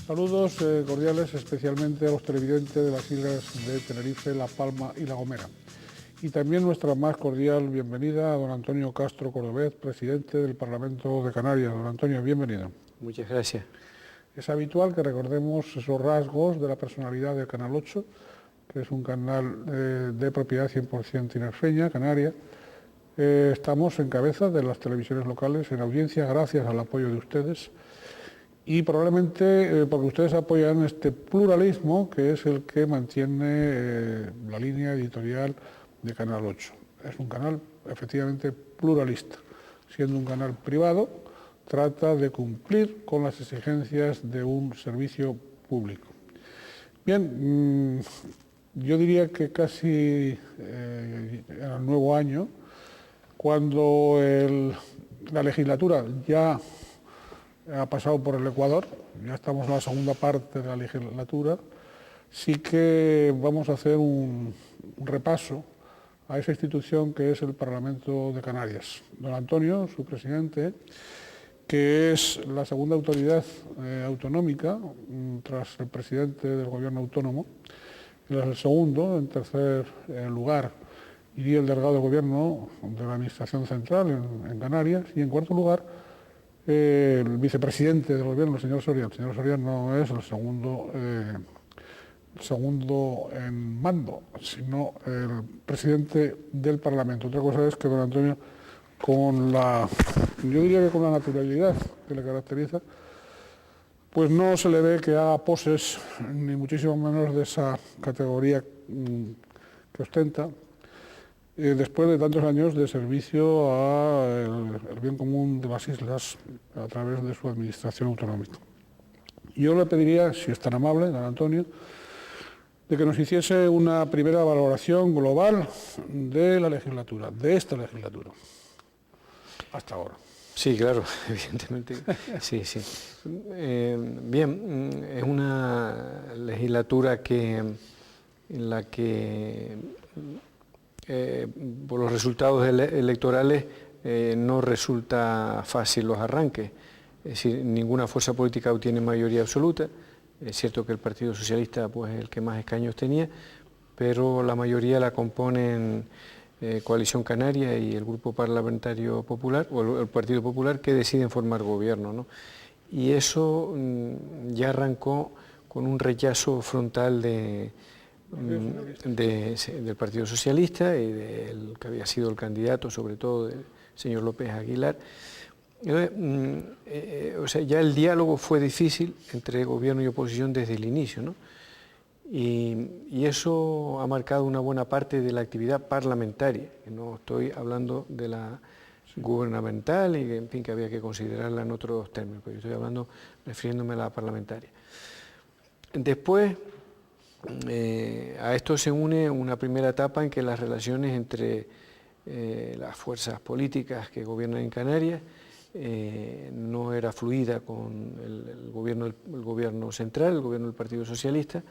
Saludos cordiales especialmente a los televidentes de las islas de Tenerife, La Palma y La Gomera. Y también nuestra más cordial bienvenida a don Antonio Castro Cordovez, presidente del Parlamento de Canarias. Don Antonio, bienvenido. Muchas gracias. Es habitual que recordemos esos rasgos de la personalidad del Canal 8, que es un canal de propiedad 100% tinerfeña, canaria. Estamos en cabeza de las televisiones locales en audiencia gracias al apoyo de ustedes y probablemente porque ustedes apoyan este pluralismo que es el que mantiene la línea editorial de Canal 8. Es un canal efectivamente pluralista, siendo un canal privado, trata de cumplir con las exigencias de un servicio público. Bien, yo diría que casi en el nuevo año, cuando la legislatura ya ha pasado por el Ecuador, ya estamos en la segunda parte de la legislatura, sí que vamos a hacer un repaso a esa institución que es el Parlamento de Canarias. Don Antonio, su presidente, que es la segunda autoridad autonómica tras el presidente del gobierno autónomo, es el segundo, en tercer lugar iría el delegado de gobierno de la Administración Central en Canarias, y en cuarto lugar el vicepresidente del gobierno, el señor Soria. El señor Soria no es el segundo en mando, sino el presidente del Parlamento. Otra cosa es que don Antonio, yo diría que con la naturalidad que le caracteriza, pues no se le ve que haga poses, ni muchísimo menos de esa categoría que ostenta, después de tantos años de servicio al bien común de las islas a través de su administración autonómica. Yo le pediría, si es tan amable, don Antonio, de que nos hiciese una primera valoración global de la legislatura, de esta legislatura, hasta ahora. Sí, claro, evidentemente, sí. Bien, es una legislatura en la que por los resultados electorales no resulta fácil los arranques. Es decir, ninguna fuerza política obtiene mayoría absoluta. Es cierto que el Partido Socialista pues, es el que más escaños tenía, pero la mayoría la componen Coalición Canaria y el Grupo Parlamentario Popular, o el Partido Popular, que deciden formar gobierno, ¿no? Y eso ya arrancó con un rechazo frontal del Partido Socialista y del que había sido el candidato, sobre todo del señor López Aguilar. O sea, ya el diálogo fue difícil entre gobierno y oposición desde el inicio, ¿no? Y eso ha marcado una buena parte de la actividad parlamentaria, que no estoy hablando de la gubernamental y en fin, que había que considerarla en otros términos, pero yo estoy hablando, refiriéndome a la parlamentaria. Después, a esto se une una primera etapa en que las relaciones entre las fuerzas políticas que gobiernan en Canarias no era fluida con el gobierno central, el gobierno del Partido Socialista,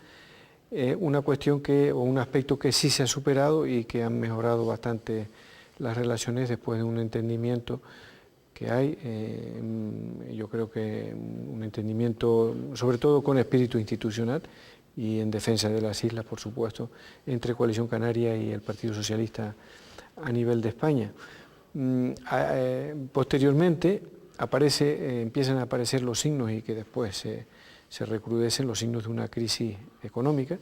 una cuestión o un aspecto que sí se ha superado y que han mejorado bastante las relaciones después de un entendimiento que hay, yo creo que un entendimiento sobre todo con espíritu institucional y en defensa de las islas, por supuesto, entre Coalición Canaria y el Partido Socialista a nivel de España. Posteriormente empiezan a aparecer los signos y que después se recrudecen los signos de una crisis económica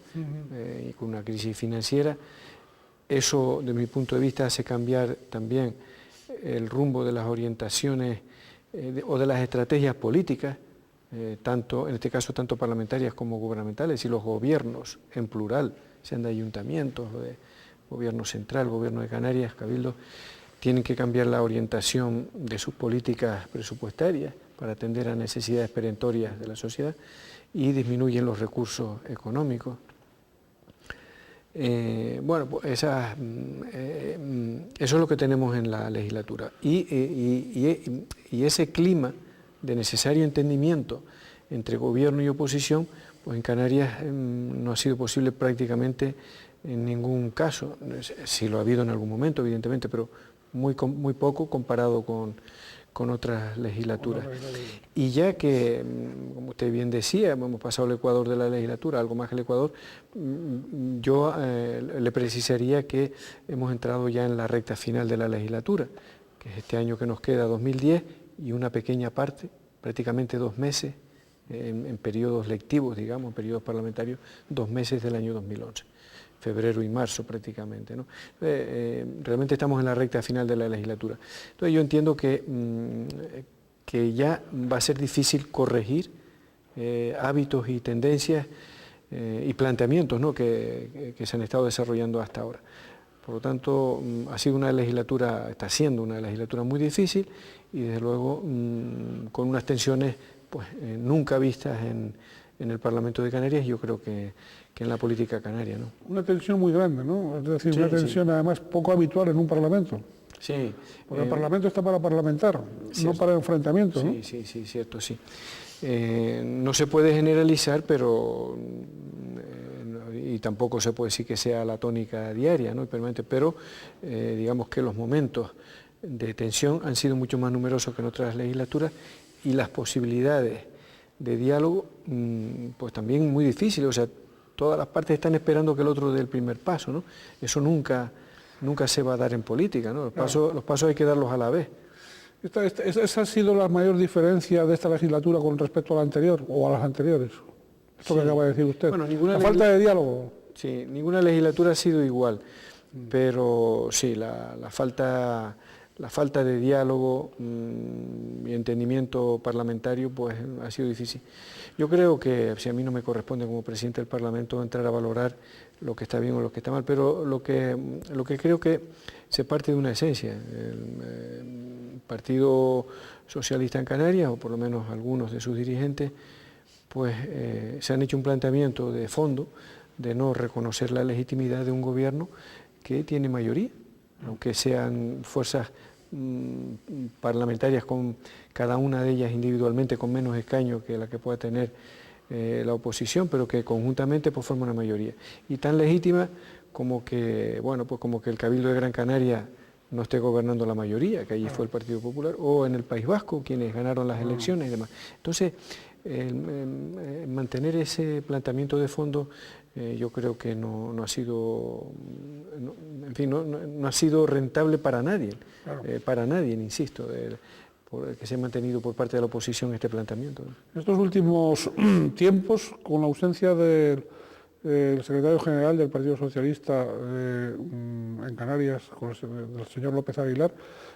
y con una crisis financiera. Eso, desde mi punto de vista, hace cambiar también el rumbo de las orientaciones o de las estrategias políticas, en este caso tanto parlamentarias como gubernamentales, y los gobiernos en plural, sean de ayuntamientos, o de gobierno central, gobierno de Canarias, Cabildo, tienen que cambiar la orientación de sus políticas presupuestarias para atender a necesidades perentorias de la sociedad y disminuyen los recursos económicos. Bueno, pues eso es lo que tenemos en la legislatura. Y ese clima de necesario entendimiento entre gobierno y oposición, pues en Canarias no ha sido posible prácticamente en ningún caso. Sí lo ha habido en algún momento, evidentemente, pero muy poco comparado con con otras legislaturas. Y ya que, como usted bien decía, hemos pasado el Ecuador de la legislatura, algo más que el Ecuador, yo le precisaría que hemos entrado ya en la recta final de la legislatura, que es este año que nos queda, 2010, y una pequeña parte, prácticamente 2 meses, en periodos lectivos, digamos, en periodos parlamentarios, 2 meses del año 2011. Febrero y marzo prácticamente, ¿no? Realmente estamos en la recta final de la legislatura. Entonces yo entiendo que ya va a ser difícil corregir hábitos y tendencias y planteamientos, ¿no?, que se han estado desarrollando hasta ahora. Por lo tanto, está siendo una legislatura muy difícil y desde luego con unas tensiones pues, nunca vistas en el Parlamento de Canarias, yo creo que en la política canaria, ¿no? Una tensión muy grande, ¿no? Es decir, una tensión además poco habitual en un Parlamento. Sí. Porque el Parlamento está para parlamentar, no para enfrentamiento, ¿no? Sí, cierto, sí. No se puede generalizar, pero y tampoco se puede decir que sea la tónica diaria, ¿no?, permanente, pero digamos que los momentos de tensión han sido mucho más numerosos que en otras legislaturas y las posibilidades de diálogo pues también muy difíciles, o sea, todas las partes están esperando que el otro dé el primer paso, ¿no? Eso nunca se va a dar en política, ¿no? Los pasos hay que darlos a la vez. ¿Esa ha sido la mayor diferencia de esta legislatura con respecto a la anterior o a las anteriores? Esto que acaba de decir usted. Bueno, la falta de diálogo. Sí, ninguna legislatura ha sido igual, pero sí, la falta de diálogo y entendimiento parlamentario pues ha sido difícil. Yo creo que, si a mí no me corresponde como presidente del Parlamento entrar a valorar lo que está bien o lo que está mal, pero lo que creo que se parte de una esencia. El Partido Socialista en Canarias, o por lo menos algunos de sus dirigentes, pues se han hecho un planteamiento de fondo de no reconocer la legitimidad de un gobierno que tiene mayoría, aunque sean fuerzas parlamentarias, con cada una de ellas individualmente con menos escaños que la que pueda tener la oposición, pero que conjuntamente pues forman una mayoría. Y tan legítima como que, bueno, pues como que el Cabildo de Gran Canaria no esté gobernando la mayoría, que allí fue el Partido Popular, o en el País Vasco, quienes ganaron las elecciones y demás. Entonces, mantener ese planteamiento de fondo yo creo que no ha sido, no ha sido rentable para nadie, para nadie, insisto, que se ha mantenido por parte de la oposición este planteamiento. En estos últimos tiempos, con la ausencia del secretario general del Partido Socialista en Canarias, del señor López Aguilar,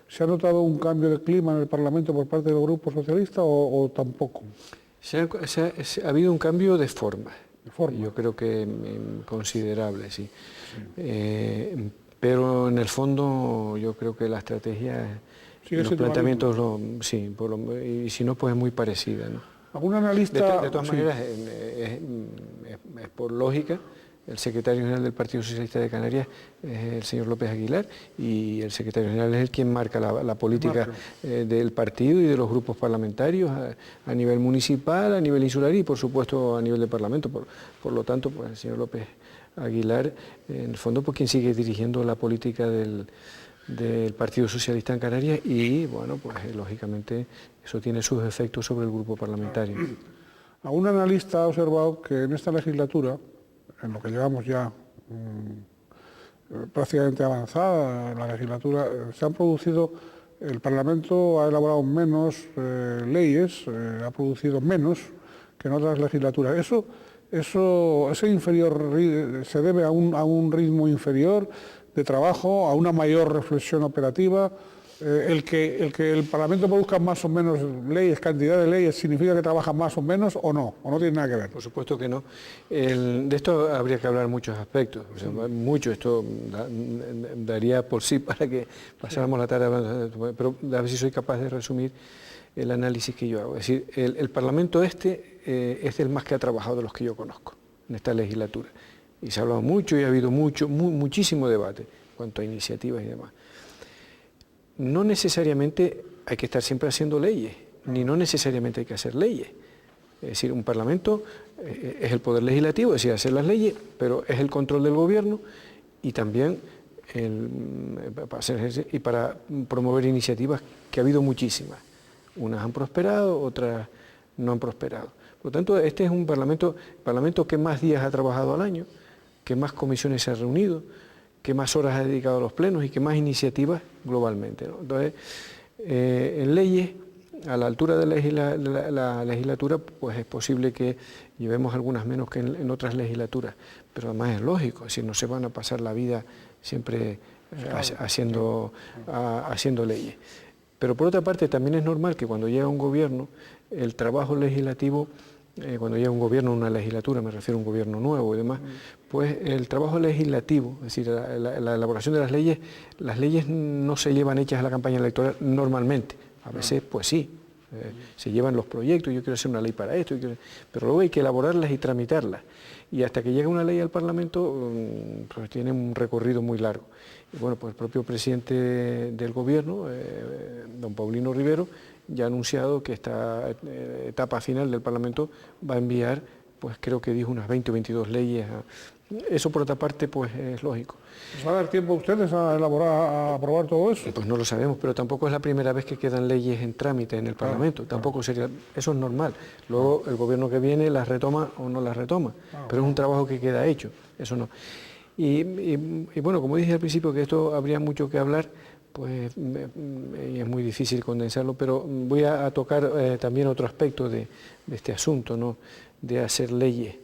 ¿se ha notado un cambio de clima en el Parlamento por parte del Grupo Socialista o tampoco? Ha habido un cambio de forma. Yo creo que considerable, sí. Pero en el fondo yo creo que la estrategia, los planteamientos, y si no, pues es muy parecida, ¿no? ¿Algún analista? De todas maneras, es por lógica, el secretario general del Partido Socialista de Canarias es el señor López Aguilar, y el secretario general es el quien marca la política del partido y de los grupos parlamentarios a nivel municipal, a nivel insular y por supuesto a nivel de Parlamento. Por lo tanto, pues el señor López Aguilar, en el fondo, pues quien sigue dirigiendo la política del Partido Socialista en Canarias y, bueno, pues lógicamente eso tiene sus efectos sobre el grupo parlamentario. Algún analista ha observado que en esta legislatura, en lo que llevamos ya prácticamente avanzada en la legislatura, se han producido, el Parlamento ha elaborado menos leyes, ha producido menos que en otras legislaturas. Ese inferior se debe a un ritmo inferior de trabajo, a una mayor reflexión operativa. El que el Parlamento produzca más o menos leyes, cantidad de leyes, ¿significa que trabaja más o menos o no tiene nada que ver? Por supuesto que no. De esto habría que hablar muchos aspectos, o sea, mucho, esto daría por sí para que pasáramos la tarde hablando, pero a ver si soy capaz de resumir el análisis que yo hago. Es decir, el Parlamento es el más que ha trabajado de los que yo conozco en esta legislatura. Y se ha hablado mucho y ha habido muchísimo debate en cuanto a iniciativas y demás. No necesariamente hay que estar siempre haciendo leyes, ni no necesariamente hay que hacer leyes. Es decir, un Parlamento es el poder legislativo, es decir, hacer las leyes, pero es el control del gobierno y también para promover iniciativas, que ha habido muchísimas. Unas han prosperado, otras no han prosperado. Por lo tanto, este es un parlamento que más días ha trabajado al año, que más comisiones se ha reunido, que más horas ha dedicado a los plenos y que más iniciativas globalmente, ¿no? Entonces, en leyes, a la altura de la legislatura, pues es posible que llevemos algunas menos que en otras legislaturas, pero además es lógico, es decir, no se van a pasar la vida siempre haciendo leyes. Pero por otra parte también es normal que cuando llega un gobierno, el trabajo legislativo, cuando llega un gobierno, una legislatura, me refiero a un gobierno nuevo y demás, pues el trabajo legislativo, es decir, la elaboración de las leyes no se llevan hechas a la campaña electoral normalmente, a veces pues sí, se llevan los proyectos, yo quiero hacer una ley para esto, pero luego hay que elaborarlas y tramitarlas. Y hasta que llega una ley al Parlamento, pues tiene un recorrido muy largo. Y bueno, pues el propio presidente del gobierno, don Paulino Rivero, ya ha anunciado que esta etapa final del Parlamento va a enviar, pues creo que dijo unas 20 o 22 leyes. Eso por otra parte, pues es lógico. ¿Va a dar tiempo a ustedes a elaborar, a aprobar todo eso? Pues no lo sabemos, pero tampoco es la primera vez que quedan leyes en trámite en el Parlamento, tampoco sería, eso es normal. Luego el gobierno que viene las retoma o no las retoma, pero es un trabajo que queda hecho, eso no. Y bueno, como dije al principio que esto habría mucho que hablar, pues y es muy difícil condensarlo, pero voy a tocar también otro aspecto de este asunto, ¿no?, de hacer leyes.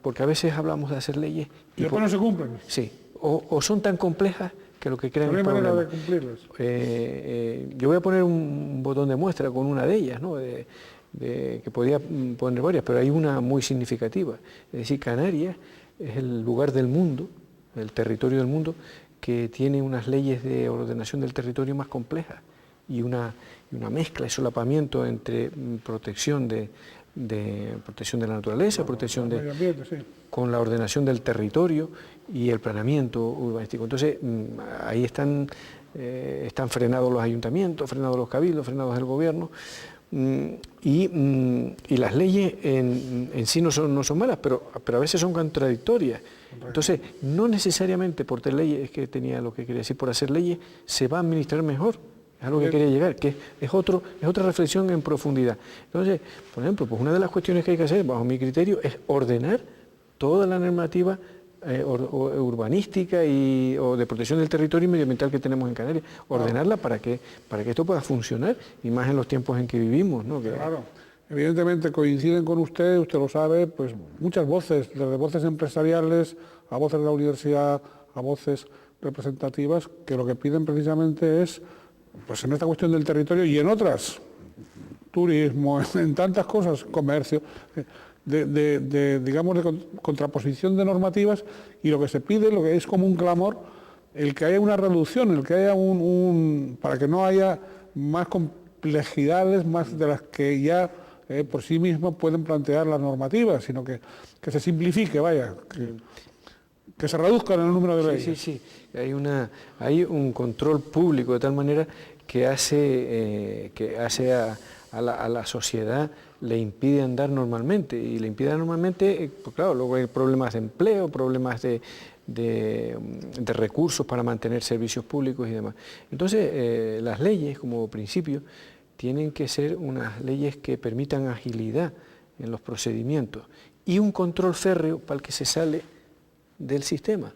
Porque a veces hablamos de hacer leyes y después no se cumplen. Sí, o son tan complejas que lo que crean es manera de cumplirlas. Yo voy a poner un botón de muestra con una de ellas, ¿no?, que podía poner varias, pero hay una muy significativa. Es decir, Canarias es el lugar del mundo, el territorio del mundo, que tiene unas leyes de ordenación del territorio más complejas y una mezcla y solapamiento entre protección de la naturaleza, protección medio ambiente, sí, con la ordenación del territorio y el planeamiento urbanístico. Entonces, ahí están frenados los ayuntamientos, frenados los cabildos, frenados el gobierno, y las leyes en sí no son malas, pero a veces son contradictorias. Entonces, no necesariamente por tener leyes, es que tenía lo que quería decir, por hacer leyes se va a administrar mejor. Es a lo que quería llegar, que es otra reflexión en profundidad. Entonces, por ejemplo, pues una de las cuestiones que hay que hacer, bajo mi criterio, es ordenar toda la normativa urbanística o de protección del territorio y medioambiental que tenemos en Canarias, ordenarla para que esto pueda funcionar, y más en los tiempos en que vivimos, ¿no? Claro, evidentemente coinciden con usted lo sabe, pues muchas voces, desde voces empresariales a voces de la universidad, a voces representativas, que lo que piden precisamente es, pues en esta cuestión del territorio y en otras, turismo, en tantas cosas, comercio, digamos, de contraposición de normativas, y lo que se pide, lo que es como un clamor, el que haya una reducción, el que haya para que no haya más complejidades, más de las que ya por sí mismas pueden plantear las normativas, sino que se simplifique, vaya, que se reduzcan el número de leyes. Sí. Hay un control público de tal manera que hace a la sociedad le impide andar normalmente, y le impide normalmente, pues claro, luego hay problemas de empleo, problemas de recursos para mantener servicios públicos y demás. Entonces, las leyes, como principio, tienen que ser unas leyes que permitan agilidad en los procedimientos y un control férreo para el que se sale del sistema,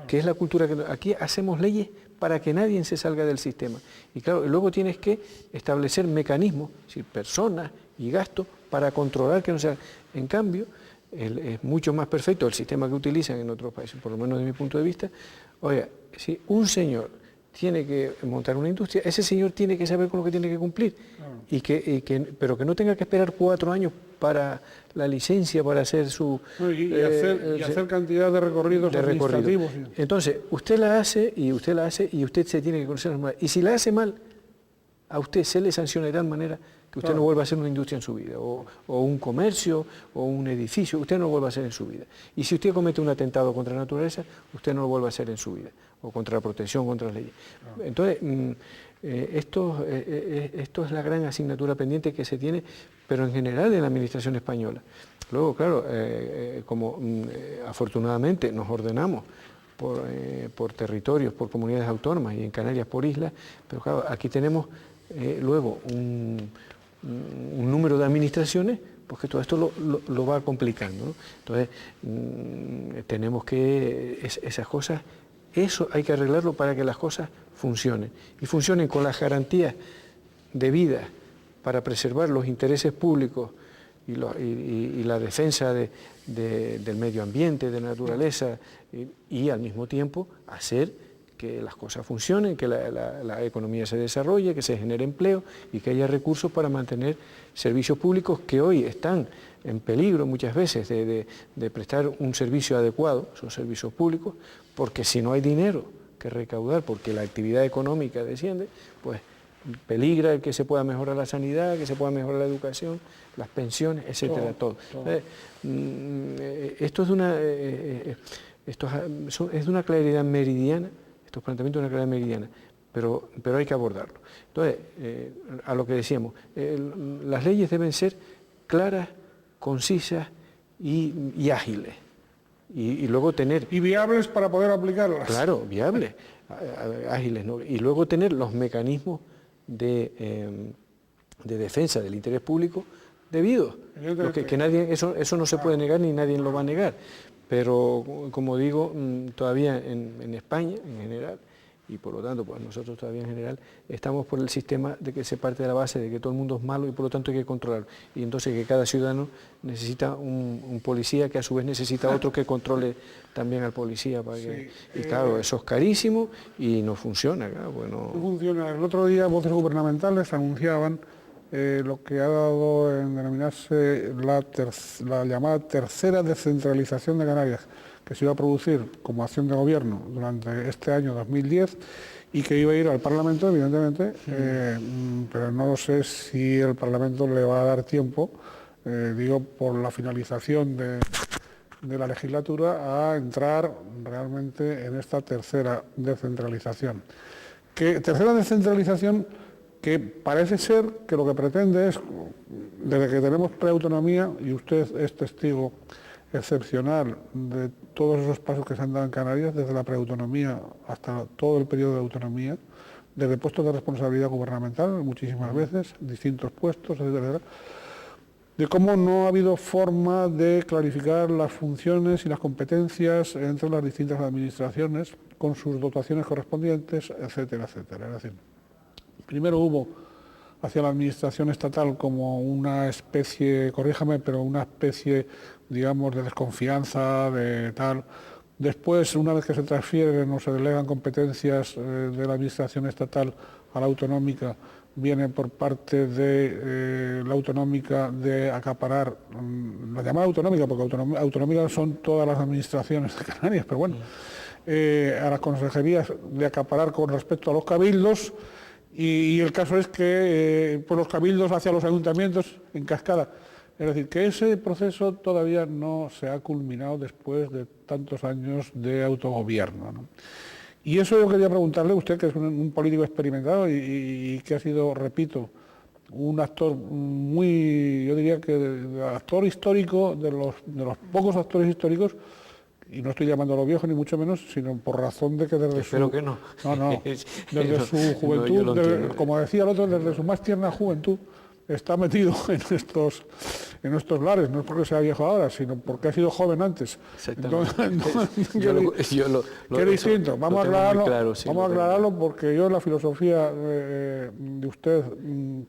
que es la cultura que aquí hacemos leyes para que nadie se salga del sistema. Y claro, luego tienes que establecer mecanismos, es decir, personas y gastos para controlar que no sea. En cambio, es mucho más perfecto el sistema que utilizan en otros países, por lo menos de mi punto de vista. Oiga, si un señor tiene que montar una industria, ese señor tiene que saber con lo que tiene que cumplir, pero que no tenga que esperar 4 años para la licencia, para hacer su... hacer cantidad de recorridos administrativos. Entonces, usted la hace y usted se tiene que conocer las normas. Y si la hace mal, a usted se le sanciona de tal manera que usted no vuelva a hacer una industria en su vida, o un comercio, o un edificio, usted no lo vuelva a hacer en su vida. Y si usted comete un atentado contra la naturaleza, usted no lo vuelva a hacer en su vida, o contra la protección, contra las leyes. Entonces, esto es la gran asignatura pendiente que se tiene, pero en general en la administración española. Luego, claro, como afortunadamente nos ordenamos por territorios, por comunidades autónomas, y en Canarias por islas, pero claro, aquí tenemos luego un número de administraciones, pues que todo esto lo va complicando, ¿no? Entonces, tenemos que, esas cosas, eso hay que arreglarlo para que las cosas funcionen. Y funcionen con las garantías debidas para preservar los intereses públicos y la defensa del medio ambiente, de la naturaleza, y al mismo tiempo hacer que las cosas funcionen, que la economía se desarrolle, que se genere empleo y que haya recursos para mantener servicios públicos que hoy están en peligro muchas veces de prestar un servicio adecuado, son servicios públicos, porque si no hay dinero que recaudar, porque la actividad económica desciende, pues peligra el que se pueda mejorar la sanidad, que se pueda mejorar la educación, las pensiones, etcétera, todo. Esto es de una claridad meridiana, estos planteamientos de una claridad meridiana, pero hay que abordarlo. Entonces, a lo que decíamos, las leyes deben ser claras, concisas y ágiles. Y luego tener... Y viables para poder aplicarlas. Claro, viables, ágiles, ¿no? Y luego tener los mecanismos de defensa del interés público debidos. Que nadie, eso no se puede negar ni nadie lo va a negar. Pero, como digo, todavía en España, en general, y por lo tanto, pues nosotros todavía en general, estamos por el sistema de que se parte de la base de que todo el mundo es malo y por lo tanto hay que controlarlo. Y entonces que cada ciudadano necesita un policía que a su vez necesita otro que controle también al policía. Para que, y claro, eso es carísimo y no funciona. Claro, pues no funciona. El otro día voces gubernamentales anunciaban lo que ha dado en denominarse la llamada tercera descentralización de Canarias, que se iba a producir como acción de gobierno durante este año 2010 y que iba a ir al Parlamento, evidentemente, pero no sé si el Parlamento le va a dar tiempo, digo, por la finalización de la legislatura, a entrar realmente en esta tercera descentralización. Tercera descentralización que parece ser que lo que pretende es, desde que tenemos preautonomía, y usted es testigo excepcional de todos esos pasos que se han dado en Canarias, desde la preautonomía hasta todo el periodo de autonomía, desde puestos de responsabilidad gubernamental, muchísimas veces, distintos puestos, etcétera, de cómo no ha habido forma de clarificar las funciones y las competencias entre las distintas administraciones, con sus dotaciones correspondientes, etcétera, etcétera. Es decir, primero hubo hacia la administración estatal como una especie, corríjame, pero una especie, digamos, de desconfianza, de tal. Después, una vez que se transfieren o se delegan competencias de la administración estatal a la autonómica, viene por parte de la autonómica de acaparar, la llamada autonómica, porque autonómica son todas las administraciones de Canarias, pero bueno, a las consejerías de acaparar con respecto a los cabildos, y el caso es que por los cabildos hacia los ayuntamientos en cascada. Es decir, que ese proceso todavía no se ha culminado después de tantos años de autogobierno, ¿no? Y eso yo quería preguntarle a usted, que es un político experimentado y que ha sido, repito, un actor muy, yo diría que actor histórico, de los pocos actores históricos, y no estoy llamando a los viejos ni mucho menos, sino por razón de que desde Espero que no. Desde su juventud, como decía el otro, desde su más tierna juventud, está metido en estos lares, no es porque sea viejo ahora, sino porque ha sido joven antes. Entonces, qué distinto. Vamos a aclararlo porque yo, la filosofía de usted,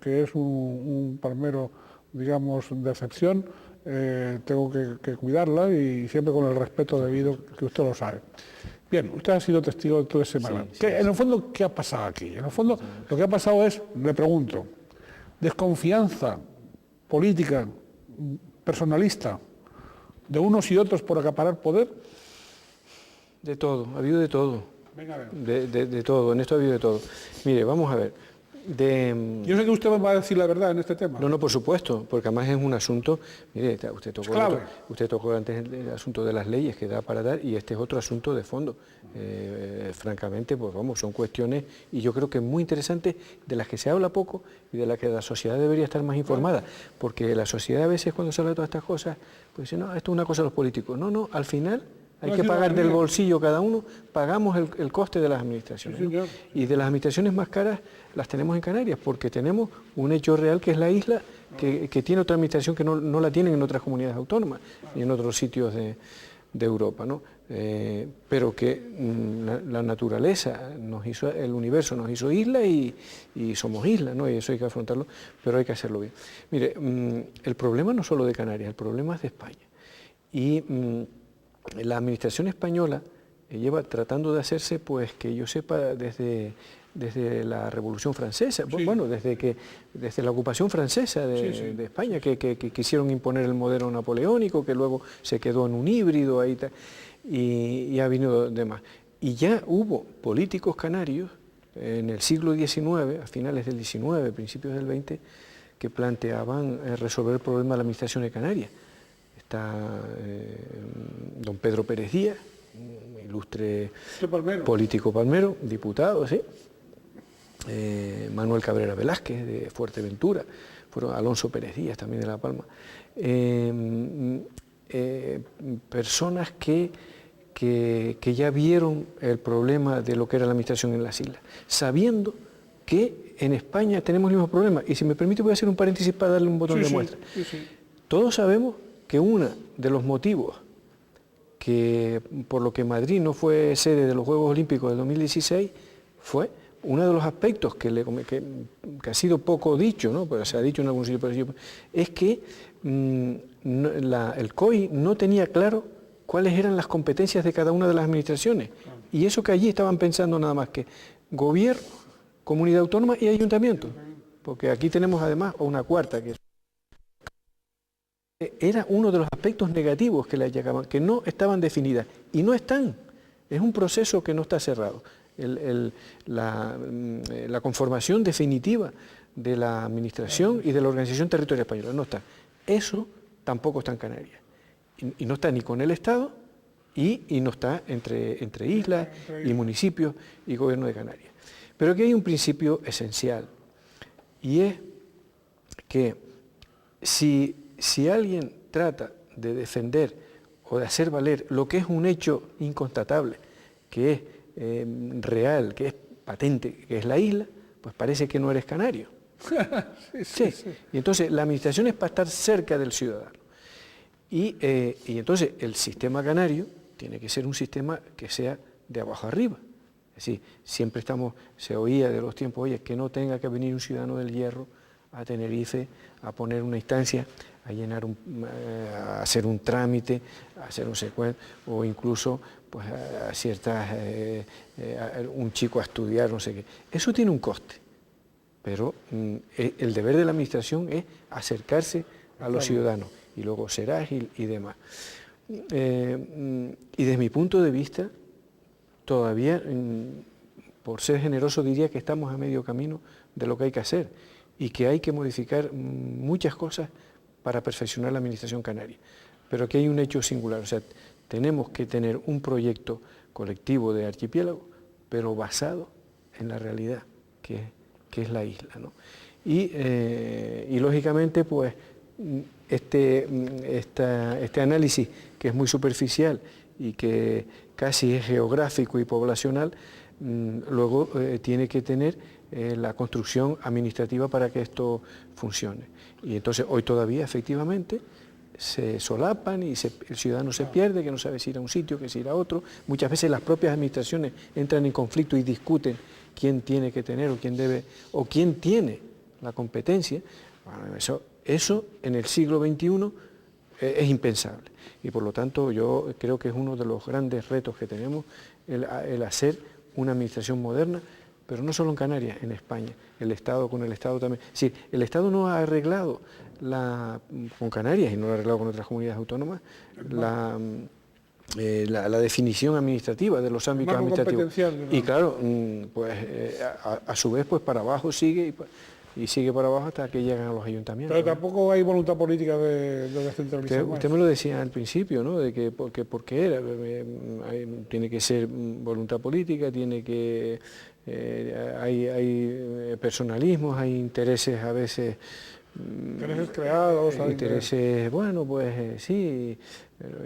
que es un palmero, digamos, de excepción, tengo que cuidarla y siempre con el respeto debido, que usted lo sabe. Bien, usted ha sido testigo de todo ese mal. En el fondo, ¿qué ha pasado aquí? En el fondo, lo que ha pasado es, le pregunto, desconfianza política, personalista, de unos y otros por acaparar poder. De todo, ha habido de todo. Venga, a ver. De todo, en esto ha habido de todo. Mire, vamos a ver. Yo sé que usted va a decir la verdad en este tema. No, por supuesto, porque además es un asunto, mire, usted tocó antes el asunto de las leyes que da para dar, y este es otro asunto de fondo. Francamente, pues vamos, son cuestiones, y yo creo que muy interesantes, de las que se habla poco y de las que la sociedad debería estar más informada, porque la sociedad a veces cuando se habla de todas estas cosas, pues dice, no, esto es una cosa de los políticos. No, al final hay que pagar del bolsillo cada uno, pagamos el coste de las administraciones. Sí, ¿no? Y de las administraciones más caras las tenemos en Canarias, porque tenemos un hecho real que es la isla, que tiene otra administración que no la tienen en otras comunidades autónomas y en otros sitios de Europa, ¿no? Pero que la naturaleza nos hizo, el universo nos hizo isla y somos isla, ¿no? Y eso hay que afrontarlo, pero hay que hacerlo bien. Mire, el problema no solo de Canarias, el problema es de España. Y la administración española lleva tratando de hacerse, pues que yo sepa, desde la Revolución Francesa, Sí. bueno, desde la ocupación francesa de España, que quisieron imponer el modelo napoleónico, que luego se quedó en un híbrido ahí y ha venido demás. Y ya hubo políticos canarios en el siglo XIX, a finales del XIX, principios del XX, que planteaban resolver el problema de la administración de Canarias. Está don Pedro Pérez Díaz, un ilustre político palmero, diputado, ¿sí? Manuel Cabrera Velázquez de Fuerteventura, fueron Alonso Pérez Díaz también de La Palma, personas que ya vieron el problema de lo que era la administración en las islas, sabiendo que en España tenemos el mismo problema. Y si me permite voy a hacer un paréntesis para darle un botón de muestra. Sí. Todos sabemos que uno de los motivos por lo que Madrid no fue sede de los Juegos Olímpicos del 2016 fue uno de los aspectos que ha sido poco dicho, ¿no? Pero se ha dicho en algún sitio, es que el COI no tenía claro cuáles eran las competencias de cada una de las administraciones. Y eso que allí estaban pensando nada más que gobierno, comunidad autónoma y ayuntamiento. Porque aquí tenemos además una cuarta, que era uno de los aspectos negativos que le llegaban, que no estaban definidas. Y no están. Es un proceso que no está cerrado. La conformación definitiva de la administración y de la organización territorial española no está. Eso tampoco está en Canarias. Y no está ni con el Estado y no está entre islas y municipios y gobierno de Canarias. Pero aquí hay un principio esencial y es que si alguien trata de defender o de hacer valer lo que es un hecho inconstatable, que es real, que es patente, que es la isla, pues parece que no eres canario. Sí. Y entonces la administración es para estar cerca del ciudadano. Y entonces el sistema canario tiene que ser un sistema que sea de abajo arriba. Es decir, siempre se oía de los tiempos, oye, que no tenga que venir un ciudadano del Hierro a Tenerife a poner una instancia, a llenar a hacer un trámite, a hacer un secuestro, o incluso pues a ciertas un chico a estudiar, no sé qué. Eso tiene un coste, pero el deber de la administración es acercarse a los ciudadanos, y luego ser ágil y demás. Y desde mi punto de vista, todavía, por ser generoso, diría que estamos a medio camino de lo que hay que hacer y que hay que modificar muchas cosas para perfeccionar la administración canaria. Pero aquí hay un hecho singular, o sea, tenemos que tener un proyecto colectivo de archipiélago, pero basado en la realidad, que es la isla, ¿no? Y lógicamente, pues, este análisis, que es muy superficial y que casi es geográfico y poblacional, luego tiene que tener la construcción administrativa para que esto funcione. Y entonces hoy todavía efectivamente se solapan y el ciudadano se pierde, que no sabe si ir a un sitio, que si ir a otro. Muchas veces las propias administraciones entran en conflicto y discuten quién tiene que tener o quién debe o quién tiene la competencia. Bueno, eso en el siglo XXI es impensable. Y por lo tanto yo creo que es uno de los grandes retos que tenemos el hacer una administración moderna, pero no solo en Canarias, en España, el Estado con el Estado también. Es decir, el Estado no ha arreglado con Canarias y no lo ha arreglado con otras comunidades autónomas la definición administrativa de los ámbitos administrativos. Y claro, pues a su vez pues para abajo sigue y sigue para abajo hasta que llegan a los ayuntamientos. Pero tampoco hay voluntad política de descentralizar. Usted me lo decía al principio, ¿no? De que porque era, tiene que ser voluntad política, tiene que hay personalismos, hay intereses a veces intereses creados. Intereses, bueno, pues sí,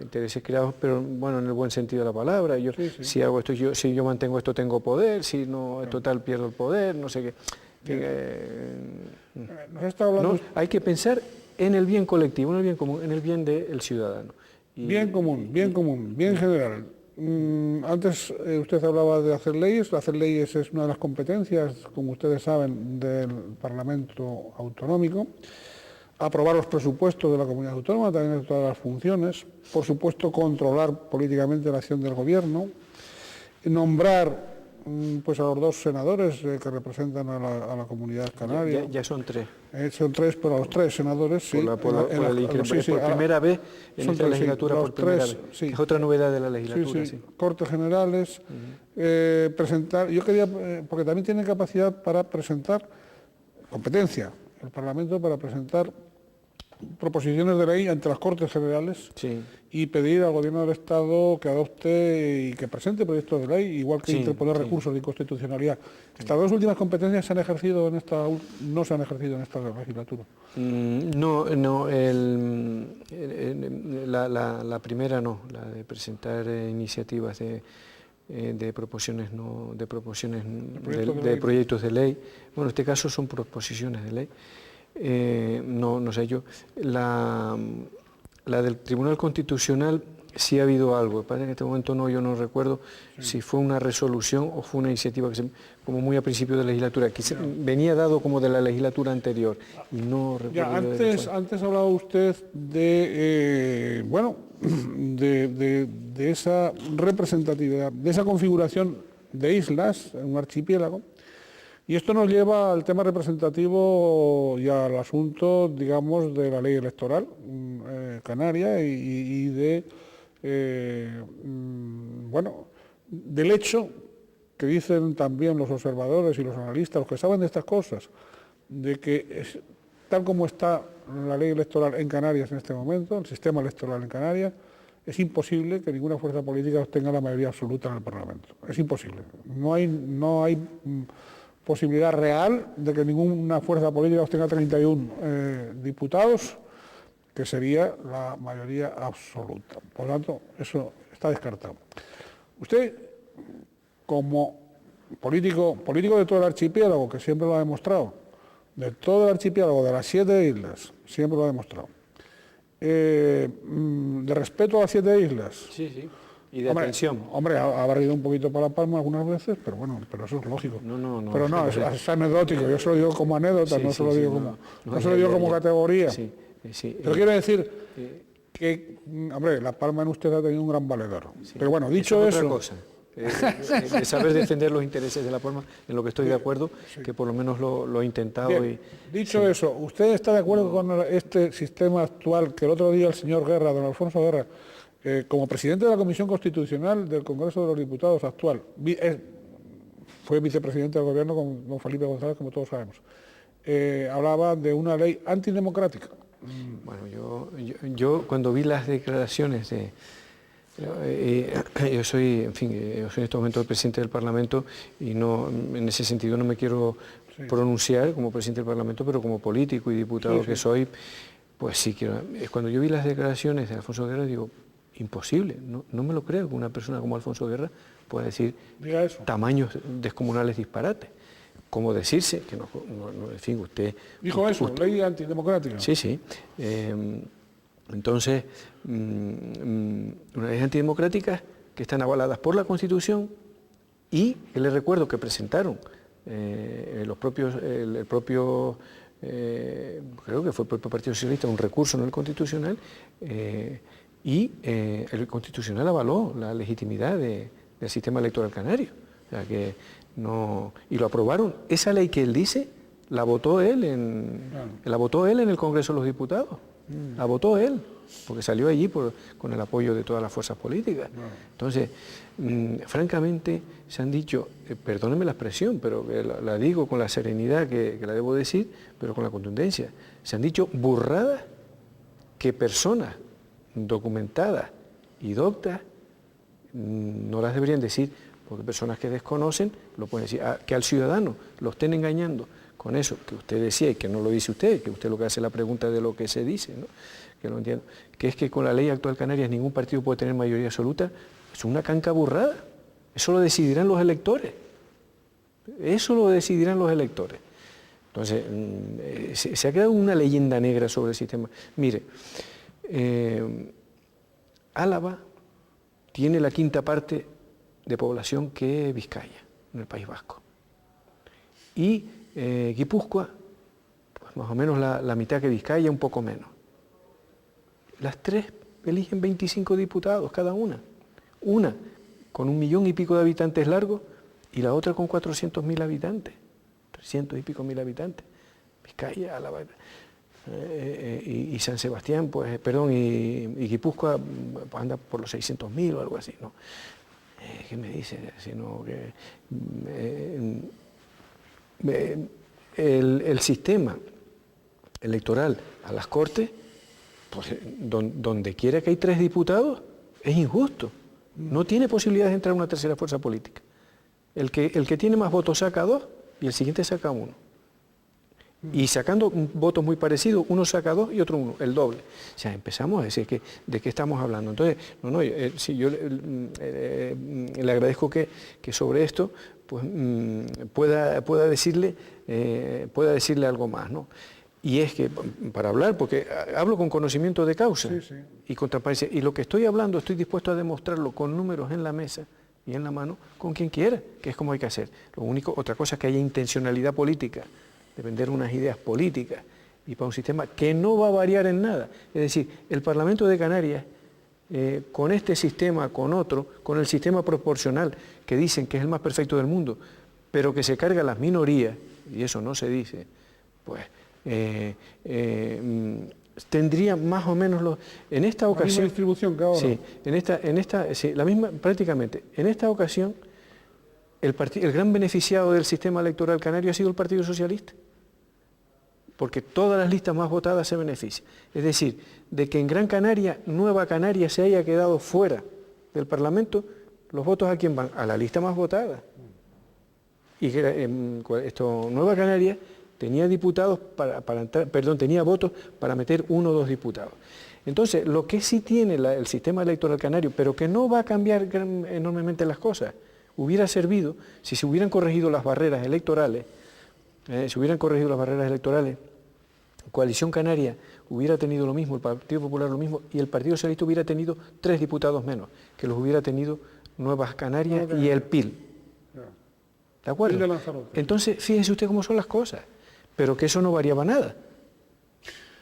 intereses creados, pero bueno, en el buen sentido de la palabra. Yo, sí, sí. Si hago esto, si yo mantengo esto, tengo poder, si no, total, pierdo el poder, no sé qué. Nos está hablando... No, hay que pensar en el bien colectivo, en el bien común, en el bien del ciudadano. Bien común, bien general. Antes usted hablaba de hacer leyes es una de las competencias, como ustedes saben, del Parlamento Autonómico. Aprobar los presupuestos de la comunidad autónoma, también de todas las funciones. Por supuesto, controlar políticamente la acción del gobierno. Nombrar pues a los 2 senadores que representan a la comunidad canaria. Ya son 3. Son 3, pero a los 3 senadores, sí. Por primera vez en esta legislatura, por primera vez. Sí. Es otra novedad de la legislatura. Sí. Cortes Generales, presentar, yo quería, porque también tienen capacidad para presentar, competencia, el Parlamento para presentar proposiciones de ley ante las Cortes Generales y pedir al Gobierno del Estado que adopte y que presente proyectos de ley, igual que interponer recursos de inconstitucionalidad. Estas 2 últimas competencias no se han ejercido en esta legislatura. La primera no, la de presentar iniciativas de proyectos de ley. Bueno, en este caso son proposiciones de ley. No sé yo. La del Tribunal Constitucional sí ha habido algo. Parece que en este momento yo no recuerdo si fue una resolución o fue una iniciativa que como muy a principio de la legislatura, que venía dado como de la legislatura anterior y no recuerdo. Antes hablaba usted de de esa representatividad, de esa configuración de islas en un archipiélago. Y esto nos lleva al tema representativo y al asunto, digamos, de la ley electoral canaria y del hecho que dicen también los observadores y los analistas, los que saben de estas cosas, de que tal como está la ley electoral en Canarias en este momento, el sistema electoral en Canarias, es imposible que ninguna fuerza política obtenga la mayoría absoluta en el Parlamento. Es imposible. No hay posibilidad real de que ninguna fuerza política obtenga 31 diputados, que sería la mayoría absoluta. Por lo tanto, eso está descartado. Usted, como político de todo el archipiélago, que siempre lo ha demostrado, de todo el archipiélago, de las 7 islas, siempre lo ha demostrado, de respeto a las 7 islas. Sí. Y de atención. Hombre, ha barrido un poquito para La Palma algunas veces, pero bueno, eso es lógico. No. Pero no, es anecdótico, yo se lo digo como anécdota, no se lo digo como categoría. Sí. Pero quiero decir que, hombre, La Palma en usted ha tenido un gran valedor. Pero bueno, dicho eso... Otra cosa. De saber defender los intereses de La Palma, en lo que estoy de acuerdo, que por lo menos lo he intentado. Bien, dicho eso, ¿usted está de acuerdo con este sistema actual que el otro día el señor Guerra, don Alfonso Guerra, como presidente de la Comisión Constitucional del Congreso de los Diputados actual, fue vicepresidente del Gobierno con don Felipe González, como todos sabemos, hablaba de una ley antidemocrática? Bueno, yo cuando vi las declaraciones de... yo soy en este momento el presidente del Parlamento y en ese sentido no me quiero pronunciar como presidente del Parlamento, pero como político y diputado que soy, pues sí quiero. Cuando yo vi las declaraciones de Alfonso Guerra, digo, imposible, no me lo creo que una persona como Alfonso Guerra pueda decir tamaños descomunales disparates. ¿Cómo decirse? Que en fin, usted... Dijo eso, ley antidemocrática. Sí. Entonces, unas leyes antidemocráticas que están avaladas por la Constitución y que les recuerdo que presentaron el propio creo que fue el propio Partido Socialista, un recurso en el Constitucional y el Constitucional avaló la legitimidad del sistema electoral canario. O sea que no, y lo aprobaron. Esa ley que él dice, la votó él en el Congreso de los Diputados. La votó él, porque salió allí con el apoyo de todas las fuerzas políticas. Entonces, francamente, se han dicho, perdónenme la expresión, pero que la digo con la serenidad que la debo decir, pero con la contundencia, se han dicho burradas que personas documentadas y doctas no las deberían decir, porque personas que desconocen lo pueden decir, que al ciudadano lo estén engañando con eso que usted decía y que no lo dice usted, que usted lo que hace es la pregunta de lo que se dice, ¿no? Que lo entiendo, que es que con la ley actual Canarias ningún partido puede tener mayoría absoluta, es una canca burrada. Eso lo decidirán los electores. Eso lo decidirán los electores. Entonces, se ha creado una leyenda negra sobre el sistema. Mire, Álava tiene la quinta parte de población que Vizcaya, en el País Vasco. Y Guipúzcoa, pues más o menos la mitad que Vizcaya, un poco menos. Las tres eligen 25 diputados cada una. Una con 1 millón y pico de habitantes largos y la otra con 400.000 habitantes, 300 y pico mil habitantes. Vizcaya, Álava y San Sebastián, pues, perdón, y Guipúzcoa pues anda por los 600.000 o algo así, ¿no? ¿Qué me dice? Sino que el sistema electoral a las Cortes, pues, donde quiera que hay 3 diputados, es injusto. No tiene posibilidad de entrar una tercera fuerza política. El que tiene más votos saca 2 y el siguiente saca 1. Y sacando votos muy parecidos, uno saca 2 y otro 1, el doble. O sea, empezamos a decir de qué estamos hablando. Entonces, sí, yo le agradezco que sobre esto pues, pueda decirle algo más, ¿no? Y es que, para hablar, porque hablo con conocimiento de causa y con transparencia, y lo que estoy hablando estoy dispuesto a demostrarlo con números en la mesa y en la mano con quien quiera, que es como hay que hacer. Otra cosa es que haya intencionalidad política, de vender unas ideas políticas y para un sistema que no va a variar en nada. Es decir, el Parlamento de Canarias, con este sistema, con otro, con el sistema proporcional, que dicen que es el más perfecto del mundo, pero que se carga a las minorías, y eso no se dice, pues tendría más o menos en esta ocasión... La misma distribución que ahora. Sí, sí, la misma, prácticamente. En esta ocasión, el gran beneficiado del sistema electoral canario ha sido el Partido Socialista, porque todas las listas más votadas se benefician. Es decir, de que en Gran Canaria, Nueva Canaria se haya quedado fuera del Parlamento, los votos ¿a quién van? A la lista más votada. Y Nueva Canaria tenía diputados para entrar, tenía votos para meter 1 o 2 diputados. Entonces, lo que sí tiene el sistema electoral canario, pero que no va a cambiar enormemente las cosas, hubiera servido si se hubieran corregido las barreras electorales, Coalición Canaria hubiera tenido lo mismo, el Partido Popular lo mismo, y el Partido Socialista hubiera tenido 3 diputados menos, que los hubiera tenido Nuevas Canarias y el PIL. ¿De acuerdo? Entonces, fíjense usted cómo son las cosas, pero que eso no variaba nada.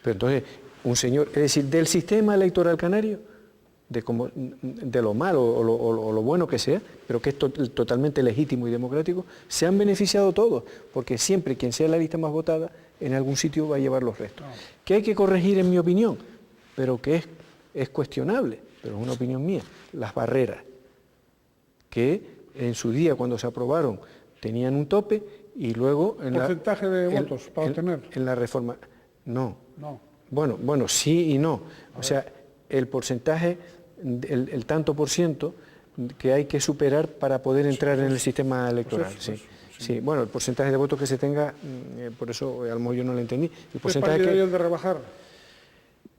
Pero entonces, un señor, es decir, del sistema electoral canario, de lo malo o lo bueno que sea, pero que es totalmente legítimo y democrático, se han beneficiado todos, porque siempre quien sea la lista más votada, en algún sitio va a llevar los restos. ¿Qué hay que corregir, en mi opinión? Pero que es cuestionable, pero es una opinión mía, las barreras, que en su día, cuando se aprobaron, tenían un tope, y luego... ¿Porcentaje de votos para obtener? En la reforma, no. Bueno, sí y no. O sea, el porcentaje, el tanto por ciento que hay que superar para poder entrar en el sistema electoral. Sí, bueno, el porcentaje de votos que se tenga, por eso a lo mejor yo no lo entendí. ¿Es partidario de rebajar?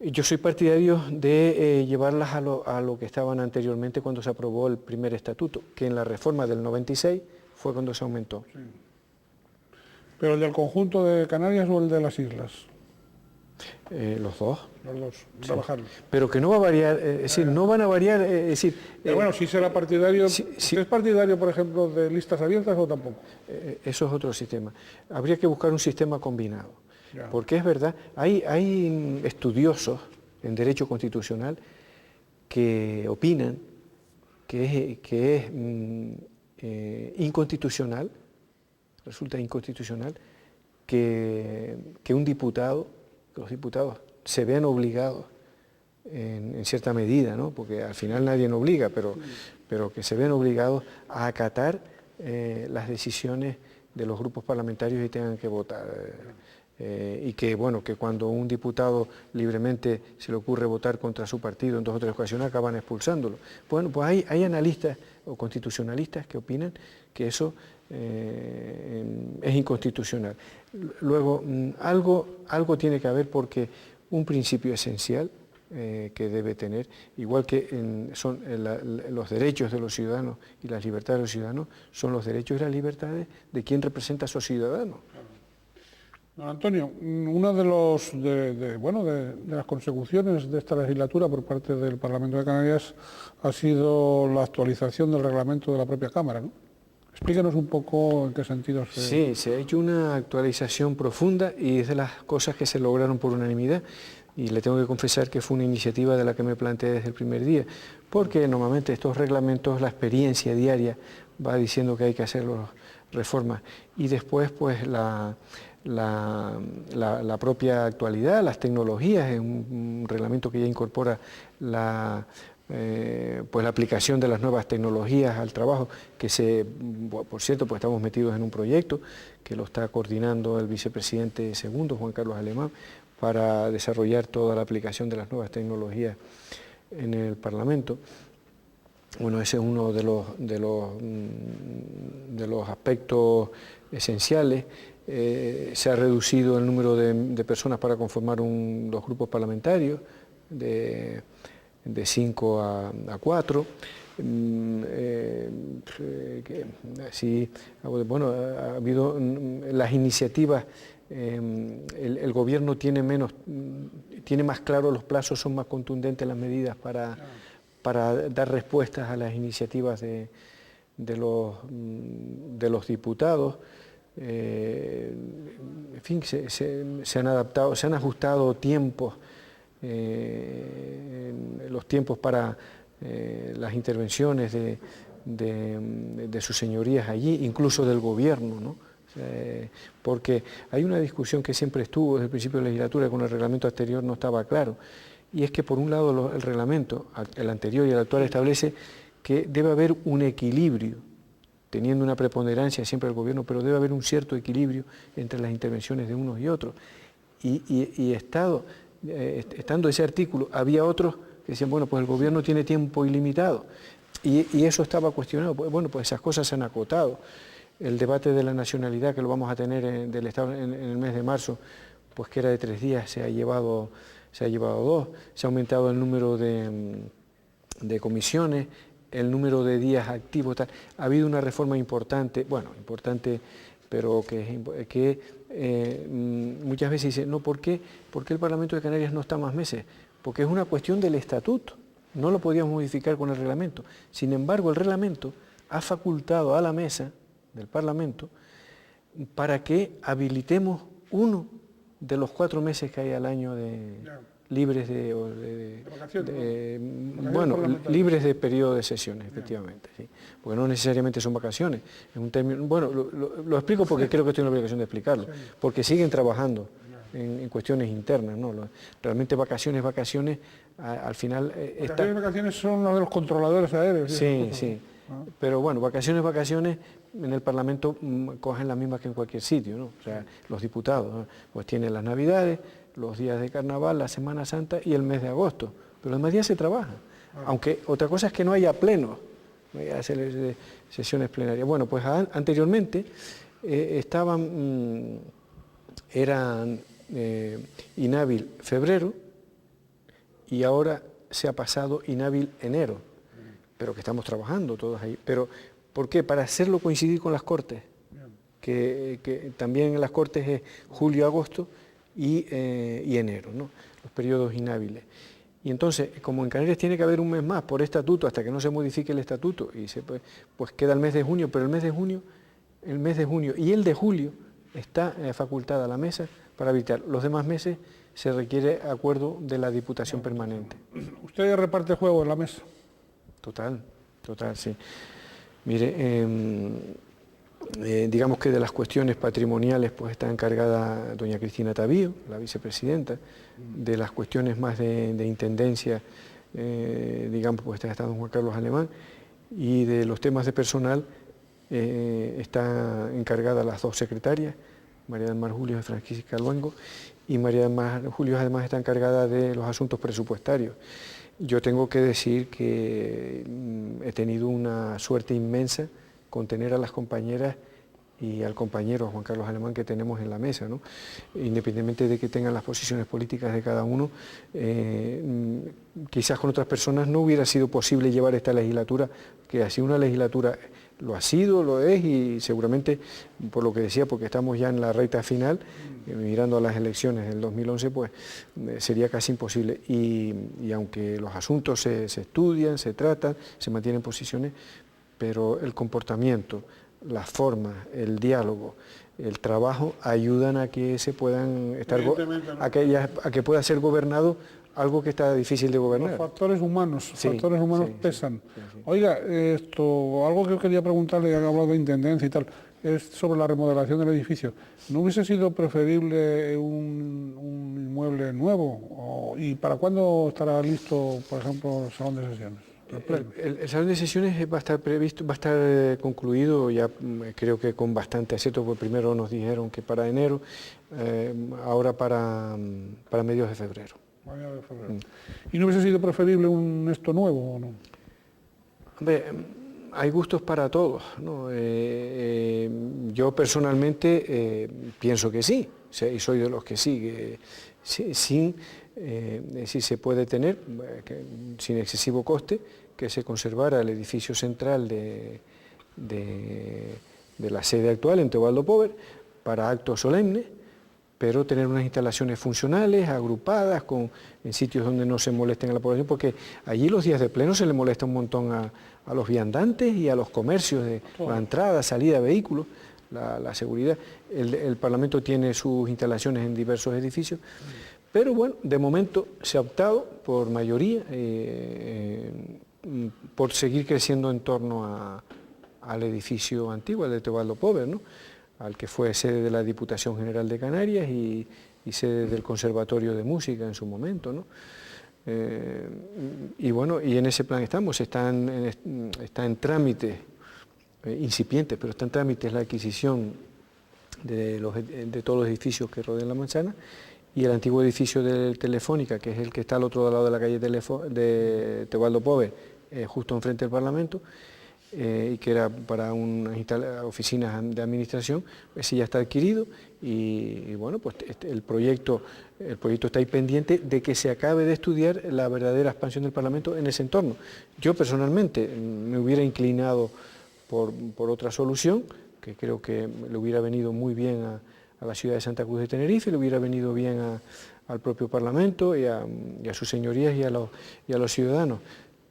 Yo soy partidario de llevarlas a lo que estaban anteriormente cuando se aprobó el primer estatuto, que en la reforma del 96 fue cuando se aumentó. Sí. ¿Pero el del conjunto de Canarias o el de las islas? Los dos. Los dos, rebajarlos. Pero que no va a variar, es decir, no van a variar, es decir... bueno, si será partidario, ¿es partidario, por ejemplo, de listas abiertas o tampoco? Eso es otro sistema. Habría que buscar un sistema combinado. Ya. Porque es verdad, hay estudiosos en derecho constitucional que opinan que es inconstitucional, resulta inconstitucional, que un diputado, que los diputados se vean obligados en cierta medida, ¿no? Porque al final nadie nos obliga, pero que se vean obligados a acatar las decisiones de los grupos parlamentarios y tengan que votar. Y que, bueno, que cuando un diputado libremente se le ocurre votar contra su partido en 2 o 3 ocasiones acaban expulsándolo. Bueno, pues hay analistas o constitucionalistas que opinan que eso es inconstitucional. Luego, algo tiene que haber porque un principio esencial que debe tener, igual que son los derechos de los ciudadanos y las libertades de los ciudadanos, son los derechos y las libertades de quien representa a esos ciudadanos. Don Antonio, una de las consecuciones de esta legislatura por parte del Parlamento de Canarias ha sido la actualización del reglamento de la propia Cámara, ¿no? Explíquenos un poco en qué sentido se... Sí, se ha hecho una actualización profunda y es de las cosas que se lograron por unanimidad. Y le tengo que confesar que fue una iniciativa de la que me planteé desde el primer día, porque normalmente estos reglamentos, la experiencia diaria va diciendo que hay que hacer las reformas y después pues la propia actualidad, las tecnologías, es un reglamento que ya incorpora la aplicación de las nuevas tecnologías al trabajo, por cierto, pues estamos metidos en un proyecto que lo está coordinando el vicepresidente segundo, Juan Carlos Alemán, para desarrollar toda la aplicación de las nuevas tecnologías en el Parlamento. Bueno, ese es uno de los aspectos esenciales. Se ha reducido el número de personas para conformar los grupos parlamentarios de 5 a 4. Ha habido las iniciativas. El gobierno tiene más claro los plazos, son más contundentes las medidas para dar respuestas a las iniciativas de los diputados. En fin, se han adaptado, se han ajustado tiempos, los tiempos para las intervenciones de sus señorías allí, incluso del gobierno, ¿no? Porque hay una discusión que siempre estuvo desde el principio de la legislatura, con el reglamento anterior no estaba claro, y es que por un lado el reglamento, el anterior y el actual, establece que debe haber un equilibrio, teniendo una preponderancia siempre del gobierno, pero debe haber un cierto equilibrio entre las intervenciones de unos y otros. Estando ese artículo, había otros que decían, bueno, pues el gobierno tiene tiempo ilimitado, y eso estaba cuestionado. Bueno, pues esas cosas se han acotado. El debate de la nacionalidad, que lo vamos a tener del Estado en el mes de marzo, pues que era de 3 días, se ha llevado 2, se ha aumentado el número de comisiones, el número de días activos, tal. Ha habido una reforma importante, pero que muchas veces dice, no, ¿por qué el Parlamento de Canarias no está más meses? Porque es una cuestión del estatuto, no lo podíamos modificar con el reglamento. Sin embargo, el reglamento ha facultado a la mesa del Parlamento para que habilitemos uno de los 4 meses que hay al año libres libres de periodo de sesiones, efectivamente, sí. Porque no necesariamente son vacaciones, es un término, bueno, lo explico porque creo que estoy en la obligación de explicarlo, porque siguen trabajando en cuestiones internas, ¿no? Realmente vacaciones, al final... Vacaciones son las de los controladores aéreos. Sí, sí. Pero bueno, vacaciones en el Parlamento cogen las mismas que en cualquier sitio, ¿no? O sea, los diputados, ¿no? Pues tienen las Navidades, los días de Carnaval, la Semana Santa y el mes de agosto, pero los demás días se trabaja. Aunque otra cosa es que no haya pleno, no haya sesiones plenarias. Bueno, pues anteriormente eran inhábil febrero y ahora se ha pasado inhábil enero, pero que estamos trabajando todos ahí. Pero, ¿por qué? Para hacerlo coincidir con las Cortes, que también en las Cortes es julio-agosto y enero, ¿no? Los periodos inhábiles. Y entonces, como en Canarias tiene que haber un mes más por estatuto, hasta que no se modifique el estatuto, y pues queda el mes de junio, pero el mes de junio y el de julio está facultada a la mesa para habilitar. Los demás meses se requiere acuerdo de la Diputación Permanente. ¿Usted reparte juego en la mesa? Total, sí. Mire, digamos que de las cuestiones patrimoniales pues está encargada doña Cristina Tavío, la vicepresidenta. De las cuestiones más de intendencia, digamos, pues está don Juan Carlos Alemán, y de los temas de personal está encargada las 2 secretarias, María del Mar Julio y Francisca Luengo, y María del Mar Julio además está encargada de los asuntos presupuestarios. Yo tengo que decir que he tenido una suerte inmensa con tener a las compañeras y al compañero Juan Carlos Alemán que tenemos en la mesa, ¿no? Independientemente de que tengan las posiciones políticas de cada uno, quizás con otras personas no hubiera sido posible llevar esta legislatura, que ha sido una legislatura, lo ha sido, lo es, y seguramente, por lo que decía, porque estamos ya en la recta final, mirando a las elecciones del 2011, pues sería casi imposible. Y aunque los asuntos se estudian, se tratan, se mantienen posiciones, pero el comportamiento, las formas, el diálogo, el trabajo ayudan a que se puedan estar, a que pueda ser gobernado algo que está difícil de gobernar. Los factores humanos, sí, pesan. Sí. Oiga, algo que quería preguntarle, ya que ha hablado de intendencia y tal, es sobre la remodelación del edificio. ¿No hubiese sido preferible un inmueble nuevo? ¿Y para cuándo estará listo, por ejemplo, el salón de sesiones? El salón de sesiones va a estar previsto, va a estar concluido ya, creo que con bastante acierto, porque primero nos dijeron que para enero, ahora para mediados de febrero. ¿Y no hubiese sido preferible esto nuevo o no? Hombre, hay gustos para todos, ¿no? Yo personalmente pienso que sí, y soy de los que sí, que si se puede tener, sin excesivo coste, que se conservara el edificio central de la sede actual en Teobaldo Pover para actos solemnes, pero tener unas instalaciones funcionales, agrupadas, en sitios donde no se molesten a la población, porque allí los días de pleno se le molesta un montón a los viandantes y a los comercios de la entrada, salida de vehículos, la seguridad. El Parlamento tiene sus instalaciones en diversos edificios, pero bueno, de momento se ha optado por mayoría por seguir creciendo en torno al edificio antiguo, el de Teobaldo Pover, ¿no? Al que fue sede de la Diputación General de Canarias y sede del Conservatorio de Música en su momento, ¿no? Y bueno, y en ese plan estamos, está en trámite, incipiente, pero está en trámite la adquisición de todos los edificios que rodean la manzana, y el antiguo edificio de Telefónica, que es el que está al otro lado de la calle de Teobaldo Pover, justo enfrente del Parlamento, y que era para unas oficinas de administración, ese ya está adquirido y bueno, pues el proyecto está ahí pendiente de que se acabe de estudiar la verdadera expansión del Parlamento en ese entorno. Yo personalmente me hubiera inclinado por otra solución, que creo que le hubiera venido muy bien a la ciudad de Santa Cruz de Tenerife, le hubiera venido bien al propio Parlamento y a sus señorías y a los ciudadanos.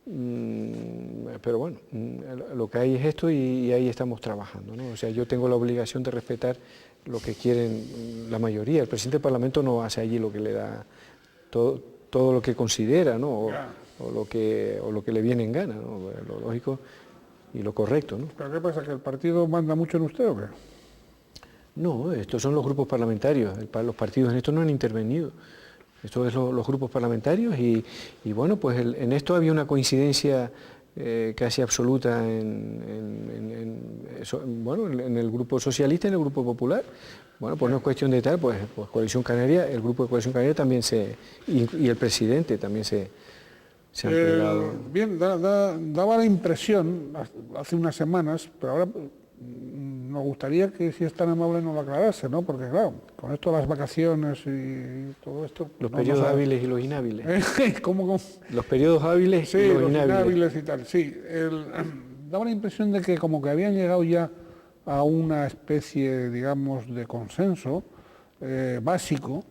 Pero bueno, lo que hay es esto y ahí estamos trabajando, ¿no? O sea, yo tengo la obligación de respetar lo que quieren la mayoría. El presidente del Parlamento no hace allí lo que le da, todo lo que considera, ¿no? O lo que le viene en gana, ¿no? Lo lógico y lo correcto, ¿no? ¿Pero qué pasa, que el partido manda mucho en usted o qué? No, estos son los grupos parlamentarios, los partidos en esto no han intervenido. Esto es los grupos parlamentarios y bueno, pues en esto había una coincidencia casi absoluta en el Grupo Socialista y en el Grupo Popular. Bueno, pues no es cuestión de tal, pues Coalición Canaria, el Grupo de Coalición Canaria también y el presidente también se han plegado. Bien, daba la impresión hace unas semanas, pero ahora nos gustaría que, si es tan amable, nos lo aclarase, ¿no? Porque claro, con esto de las vacaciones y todo esto... Los periodos hábiles y los inhábiles. ¿Cómo? Los periodos hábiles y los inhábiles. Y tal, sí. Daba la impresión de que como que habían llegado ya a una especie, digamos, de consenso básico,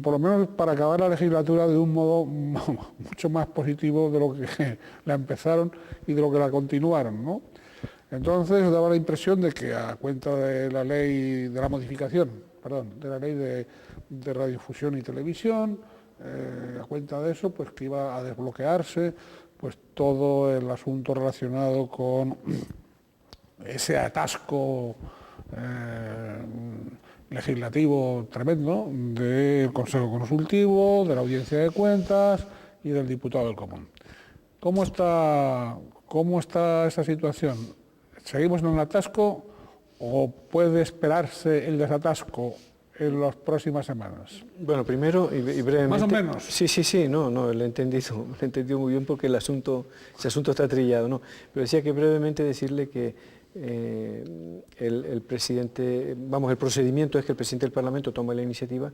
por lo menos para acabar la legislatura de un modo mucho más positivo de lo que la empezaron y de lo que la continuaron, ¿no? Entonces daba la impresión de que a cuenta de la ley, de la modificación, de la ley de radiodifusión y televisión, a cuenta de eso, pues que iba a desbloquearse pues todo el asunto relacionado con ese atasco legislativo tremendo del Consejo Consultivo, de la Audiencia de Cuentas y del Diputado del Común. ¿Cómo está esa situación? ¿Seguimos en el atasco o puede esperarse el desatasco en las próximas semanas? Bueno, primero y brevemente... ¿Más o menos? Sí, no, lo he entendido muy bien porque ese asunto está trillado, ¿no? Pero decía que brevemente decirle que el presidente, vamos, el procedimiento es que el presidente del Parlamento toma la iniciativa,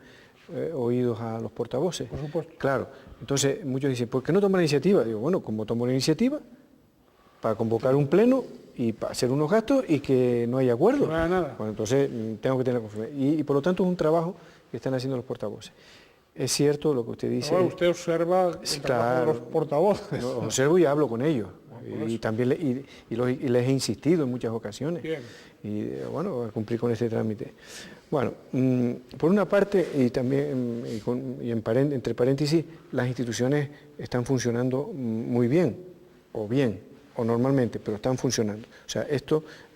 oídos a los portavoces. Por supuesto. Claro, entonces muchos dicen, ¿por qué no toma la iniciativa? Digo, bueno, como tomo la iniciativa, para convocar un pleno y para hacer unos gastos y que no haya acuerdo. No haya nada. Bueno, entonces tengo que tener confianza. Y por lo tanto es un trabajo que están haciendo los portavoces. Es cierto lo que usted dice. Ahora usted observa el trabajo de los portavoces. Lo observo y hablo con ellos. Y también les he insistido en muchas ocasiones. Bien. Y bueno, a cumplir con este trámite. Bueno, por una parte, y también entre paréntesis, las instituciones están funcionando muy bien, o normalmente, pero están funcionando. O sea,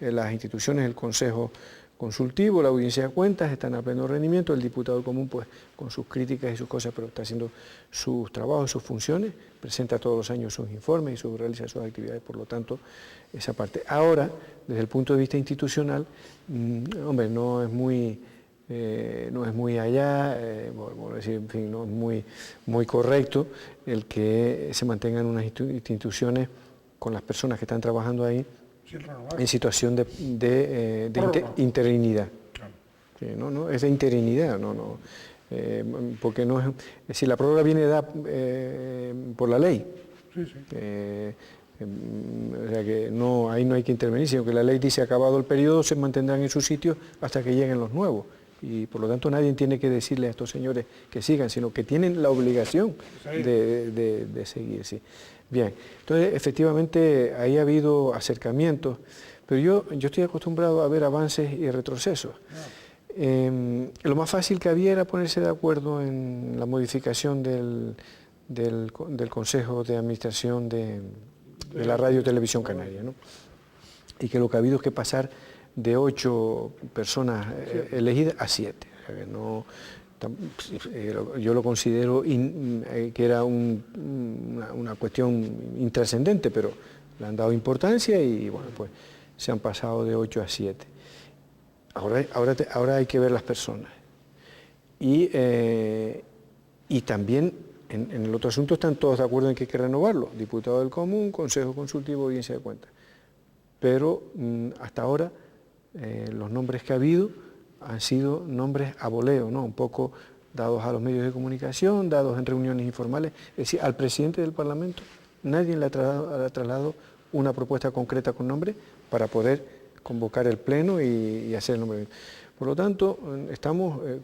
las instituciones, el Consejo Consultivo, la Audiencia de Cuentas, están a pleno rendimiento, el diputado común, pues, con sus críticas y sus cosas, pero está haciendo sus trabajos, sus funciones, presenta todos los años sus informes y realiza sus actividades, por lo tanto, esa parte. Ahora, desde el punto de vista institucional, hombre, no es muy allá, por decir, en fin, no es muy correcto el que se mantengan unas instituciones con las personas que están trabajando ahí en situación de interinidad. Claro. Sí, no, es de interinidad, porque no es decir, la prórroga viene dada por la ley. Sí, sí. O sea que ahí no hay que intervenir, sino que la ley dice acabado el periodo se mantendrán en su sitio hasta que lleguen los nuevos. Y por lo tanto nadie tiene que decirle a estos señores que sigan, sino que tienen la obligación de seguir. Sí. Bien, entonces efectivamente ahí ha habido acercamientos, pero yo estoy acostumbrado a ver avances y retrocesos. Lo más fácil que había era ponerse de acuerdo en la modificación del Consejo de Administración de la Radio y Televisión Canaria, ¿no? Y que lo que ha habido es que pasar de 8 personas elegidas a 7. O sea, que yo lo considero que era una cuestión intrascendente, pero le han dado importancia y bueno, pues se han pasado de 8 a 7. Ahora hay que ver las personas. Y también en el otro asunto están todos de acuerdo en que hay que renovarlo. Diputado del Común, Consejo Consultivo, Audiencia de Cuentas. Pero hasta ahora los nombres que ha habido han sido nombres a voleo, ¿no? Un poco dados a los medios de comunicación, dados en reuniones informales. Es decir, al presidente del Parlamento nadie le ha trasladado una propuesta concreta con nombre para poder convocar el pleno y hacer el nombramiento. Por lo tanto,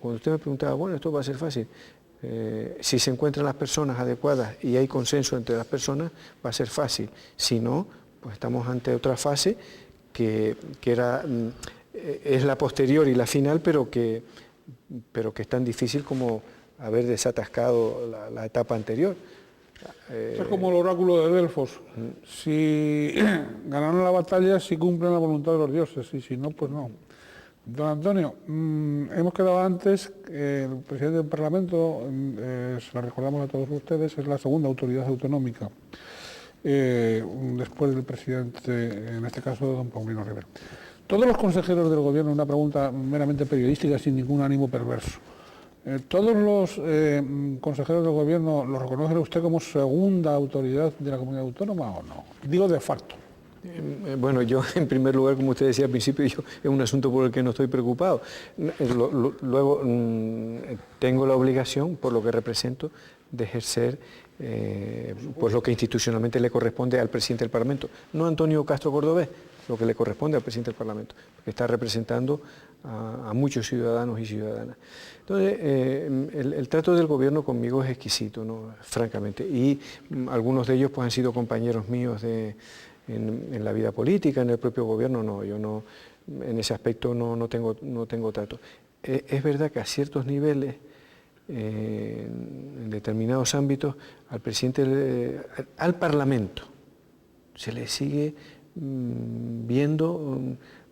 cuando usted me preguntaba, bueno, esto va a ser fácil, si se encuentran las personas adecuadas y hay consenso entre las personas, va a ser fácil. Si no, pues estamos ante otra fase que es la posterior y la final, pero que es tan difícil como haber desatascado la etapa anterior. Es como el oráculo de Delfos. Si ganaron la batalla, si cumplen la voluntad de los dioses, y si no, pues no. Don Antonio, hemos quedado antes, el presidente del Parlamento, se lo recordamos a todos ustedes, es la segunda autoridad autonómica, después del presidente, en este caso, don Paulino Rivera. Todos los consejeros del Gobierno, una pregunta meramente periodística, sin ningún ánimo perverso, ¿todos los consejeros del Gobierno lo reconoce usted como segunda autoridad de la comunidad autónoma o no? Digo de facto. Bueno, yo en primer lugar, como usted decía al principio, es un asunto por el que no estoy preocupado. Luego tengo la obligación, por lo que represento, de ejercer pues lo que institucionalmente le corresponde al presidente del Parlamento, no a Antonio Castro Cordobés, lo que le corresponde al presidente del Parlamento, porque está representando a muchos ciudadanos y ciudadanas. Entonces, el trato del gobierno conmigo es exquisito, ¿no? Francamente, y algunos de ellos pues, han sido compañeros míos en la vida política, en el propio gobierno, no, yo no, en ese aspecto no tengo trato. Es verdad que a ciertos niveles, en determinados ámbitos, al presidente, al Parlamento, se le sigue viendo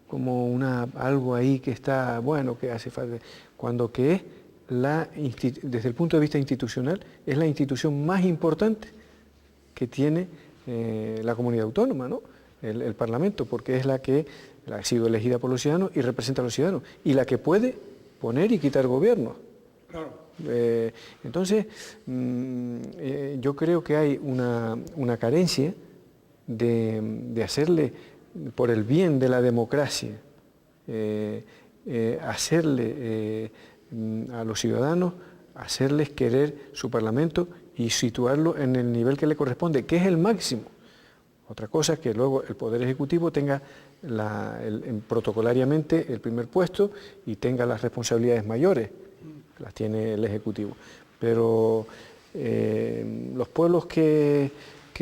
como algo ahí que está, bueno, que hace falta, cuando que es desde el punto de vista institucional, es la institución más importante que tiene la comunidad autónoma, ¿no? El Parlamento, porque es la que ha sido elegida por los ciudadanos y representa a los ciudadanos, y la que puede poner y quitar gobiernos. Claro. Entonces, yo creo que hay una carencia de hacerle por el bien de la democracia, hacerle a los ciudadanos, hacerles querer su Parlamento y situarlo en el nivel que le corresponde, que es el máximo. Otra cosa es que luego el Poder Ejecutivo tenga protocolariamente el primer puesto y tenga las responsabilidades mayores, las tiene el Ejecutivo. Pero los pueblos que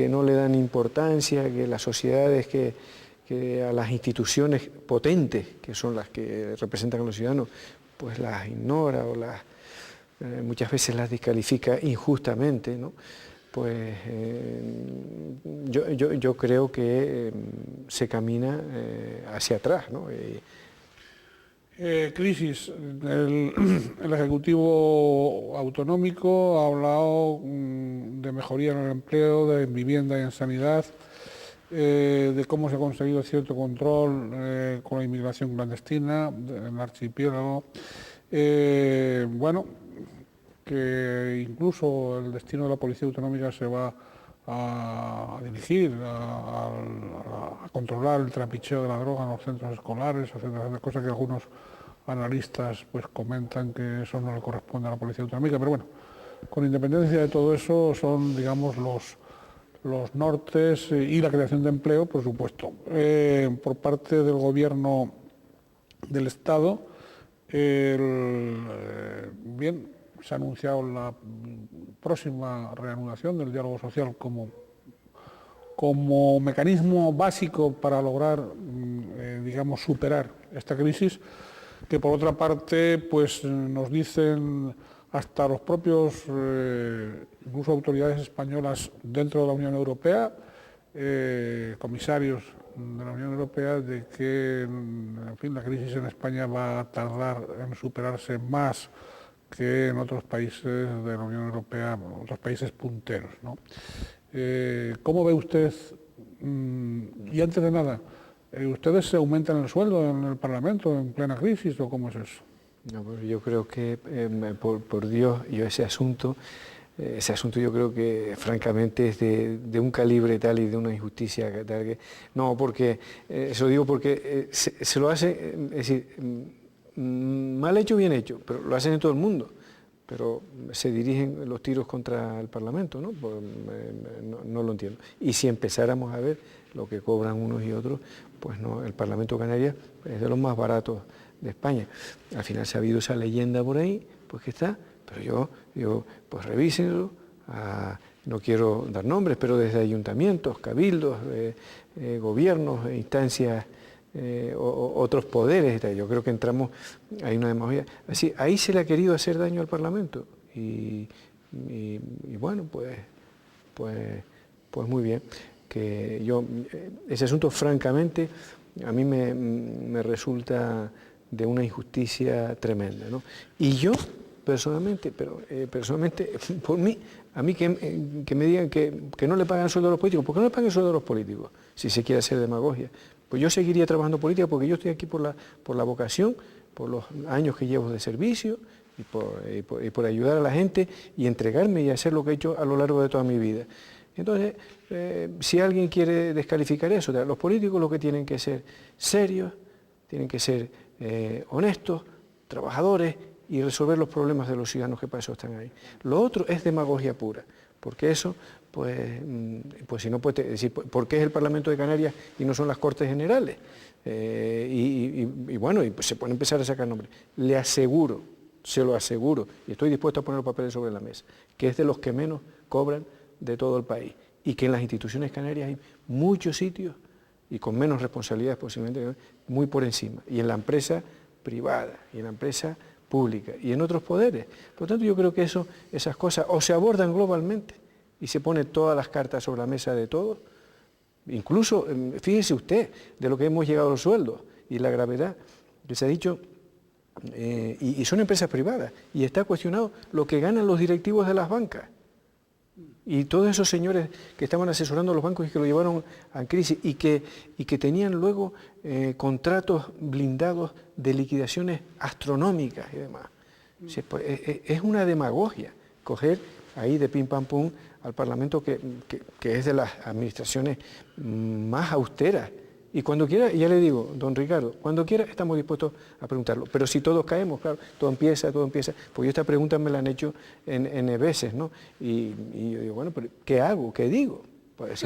no le dan importancia, que las sociedades que a las instituciones potentes, que son las que representan a los ciudadanos, pues las ignora o muchas veces las descalifica injustamente, ¿no? Pues yo creo que se camina hacia atrás, ¿no? Crisis. El Ejecutivo Autonómico ha hablado de mejoría en el empleo, de vivienda y en sanidad, de cómo se ha conseguido cierto control con la inmigración clandestina en el archipiélago. Bueno, que incluso el destino de la Policía Autonómica se va a dirigir a controlar el trapicheo de la droga en los centros escolares, etcétera, cosas que algunos analistas pues comentan que eso no le corresponde a la Policía Autonómica, pero bueno, con independencia de todo eso son, digamos, los nortes y la creación de empleo, por supuesto. Por parte del Gobierno del Estado, bien, se ha anunciado la próxima reanudación del diálogo social como mecanismo básico para lograr, digamos, superar esta crisis, que por otra parte, pues nos dicen hasta los propios, incluso autoridades españolas dentro de la Unión Europea, comisarios de la Unión Europea, de que, en fin, la crisis en España va a tardar en superarse más que en otros países de la Unión Europea, otros países punteros, ¿no? ¿Cómo ve usted, y antes de nada, ustedes se aumentan el sueldo en el Parlamento en plena crisis o cómo es eso? No, pues yo creo que, por Dios, ese asunto yo creo que francamente es de un calibre tal y de una injusticia tal que... No, porque, eso digo porque se lo hace, es decir, mal hecho, bien hecho, pero lo hacen en todo el mundo, pero se dirigen los tiros contra el Parlamento, ¿no? Pues, no lo entiendo. Y si empezáramos a ver lo que cobran unos y otros, pues no, el Parlamento de Canarias es de los más baratos de España. Al final se ha habido esa leyenda por ahí, pues que está, pero yo pues revísenlo, no quiero dar nombres, pero desde ayuntamientos, cabildos, gobiernos, instancias, otros poderes, yo creo que entramos, hay una demagogia, así, ahí se le ha querido hacer daño al Parlamento y bueno, pues muy bien, que ese asunto francamente a mí me resulta de una injusticia tremenda, ¿no? Y yo personalmente, por mí, a mí que me digan que no le pagan sueldo a los políticos, ¿por qué no le pagan sueldo a los políticos? Si se quiere hacer demagogia. Pues yo seguiría trabajando política porque yo estoy aquí por la vocación, por los años que llevo de servicio y por ayudar a la gente y entregarme y hacer lo que he hecho a lo largo de toda mi vida. Entonces, si alguien quiere descalificar eso, los políticos lo que tienen que ser serios, tienen que ser honestos, trabajadores y resolver los problemas de los ciudadanos que para eso están ahí. Lo otro es demagogia pura, porque eso, pues si no puede decir, ¿por qué es el Parlamento de Canarias y no son las Cortes Generales? Bueno, pues se puede empezar a sacar nombres. Le aseguro, se lo aseguro, y estoy dispuesto a poner los papeles sobre la mesa, que es de los que menos cobran de todo el país, y que en las instituciones canarias hay muchos sitios, y con menos responsabilidades posiblemente, muy por encima, y en la empresa privada, y en la empresa pública, y en otros poderes. Por lo tanto, yo creo que esas cosas o se abordan globalmente, y se ponen todas las cartas sobre la mesa de todos, incluso, fíjese usted, de lo que hemos llegado a los sueldos, y la gravedad que se ha dicho, y son empresas privadas, y está cuestionado lo que ganan los directivos de las bancas, y todos esos señores que estaban asesorando a los bancos y que lo llevaron a crisis y que tenían luego contratos blindados de liquidaciones astronómicas y demás. Es una demagogia coger ahí de pim pam pum al Parlamento que es de las administraciones más austeras Y cuando quiera, ya le digo, don Ricardo, cuando quiera estamos dispuestos a preguntarlo. Pero si todos caemos, claro, todo empieza, porque esta pregunta me la han hecho en veces, ¿no? Y yo digo, bueno, pero ¿qué hago? ¿Qué digo? Pues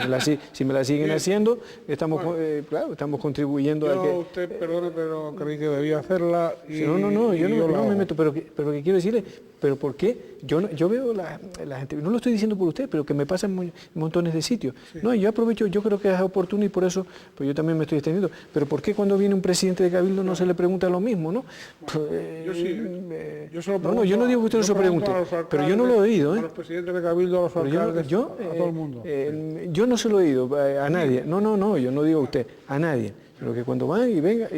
si me la siguen haciendo, estamos, claro, estamos contribuyendo a que... Usted, perdone, pero creí que debía hacerla. Y, no, yo no me meto, pero que quiero decirle, pero ¿por qué? Yo veo la gente, no lo estoy diciendo por usted, pero que me pasa en montones de sitios. Sí. No, yo aprovecho, yo creo que es oportuno y por eso, pues yo también me estoy extendiendo. Pero ¿por qué cuando viene un presidente de Cabildo no se le pregunta lo mismo, no? Yo sí. Yo no digo que usted no se lo pregunte, pero yo no lo he oído. A los presidentes de Cabildo, a los alcaldes, a todo el mundo. Yo no se lo he oído a nadie. No, yo no digo a usted, a nadie. Pero que cuando van y venga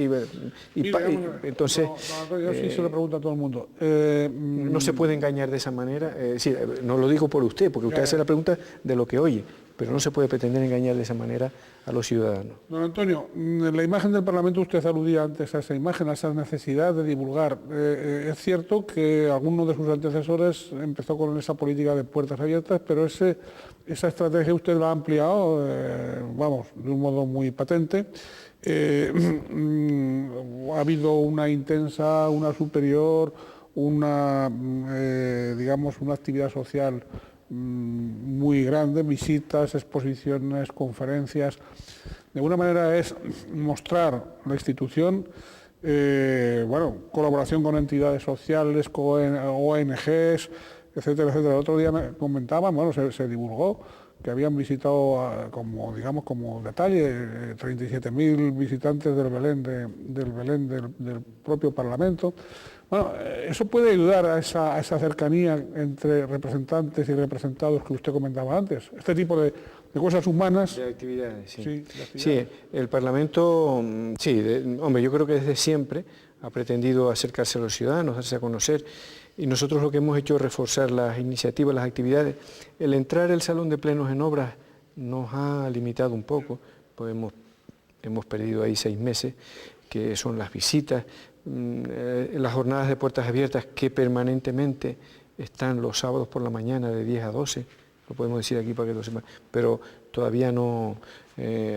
entonces... yo sí se lo pregunto a todo el mundo. No se puede engañar de esa manera. Sí, no lo digo por usted, porque usted hace la pregunta de lo que oye, pero no se puede pretender engañar de esa manera a los ciudadanos. Don Antonio, en la imagen del Parlamento usted aludía antes a esa imagen, a esa necesidad de divulgar. Es cierto que alguno de sus antecesores empezó con esa política de puertas abiertas, pero esa estrategia usted la ha ampliado, vamos, de un modo muy patente. Ha habido una intensa, una superior, digamos, una actividad social muy grande, visitas, exposiciones, conferencias. De alguna manera es mostrar la institución, colaboración con entidades sociales, con ONGs, etcétera, etcétera. El otro día me comentaban, se divulgó que habían visitado, como detalle, 37.000 visitantes del Belén del propio Parlamento. Bueno, eso puede ayudar a esa cercanía entre representantes y representados que usted comentaba antes. Este tipo de cosas humanas. De actividades, sí. Sí, Sí, el Parlamento, yo creo que desde siempre ha pretendido acercarse a los ciudadanos, darse a conocer. Y nosotros lo que hemos hecho es reforzar las iniciativas, las actividades. El entrar al salón de plenos en obras nos ha limitado un poco, pues hemos perdido ahí 6 meses, que son las visitas, las jornadas de puertas abiertas que permanentemente están los sábados por la mañana de 10 a 12, lo podemos decir aquí para que lo sepan, pero todavía no,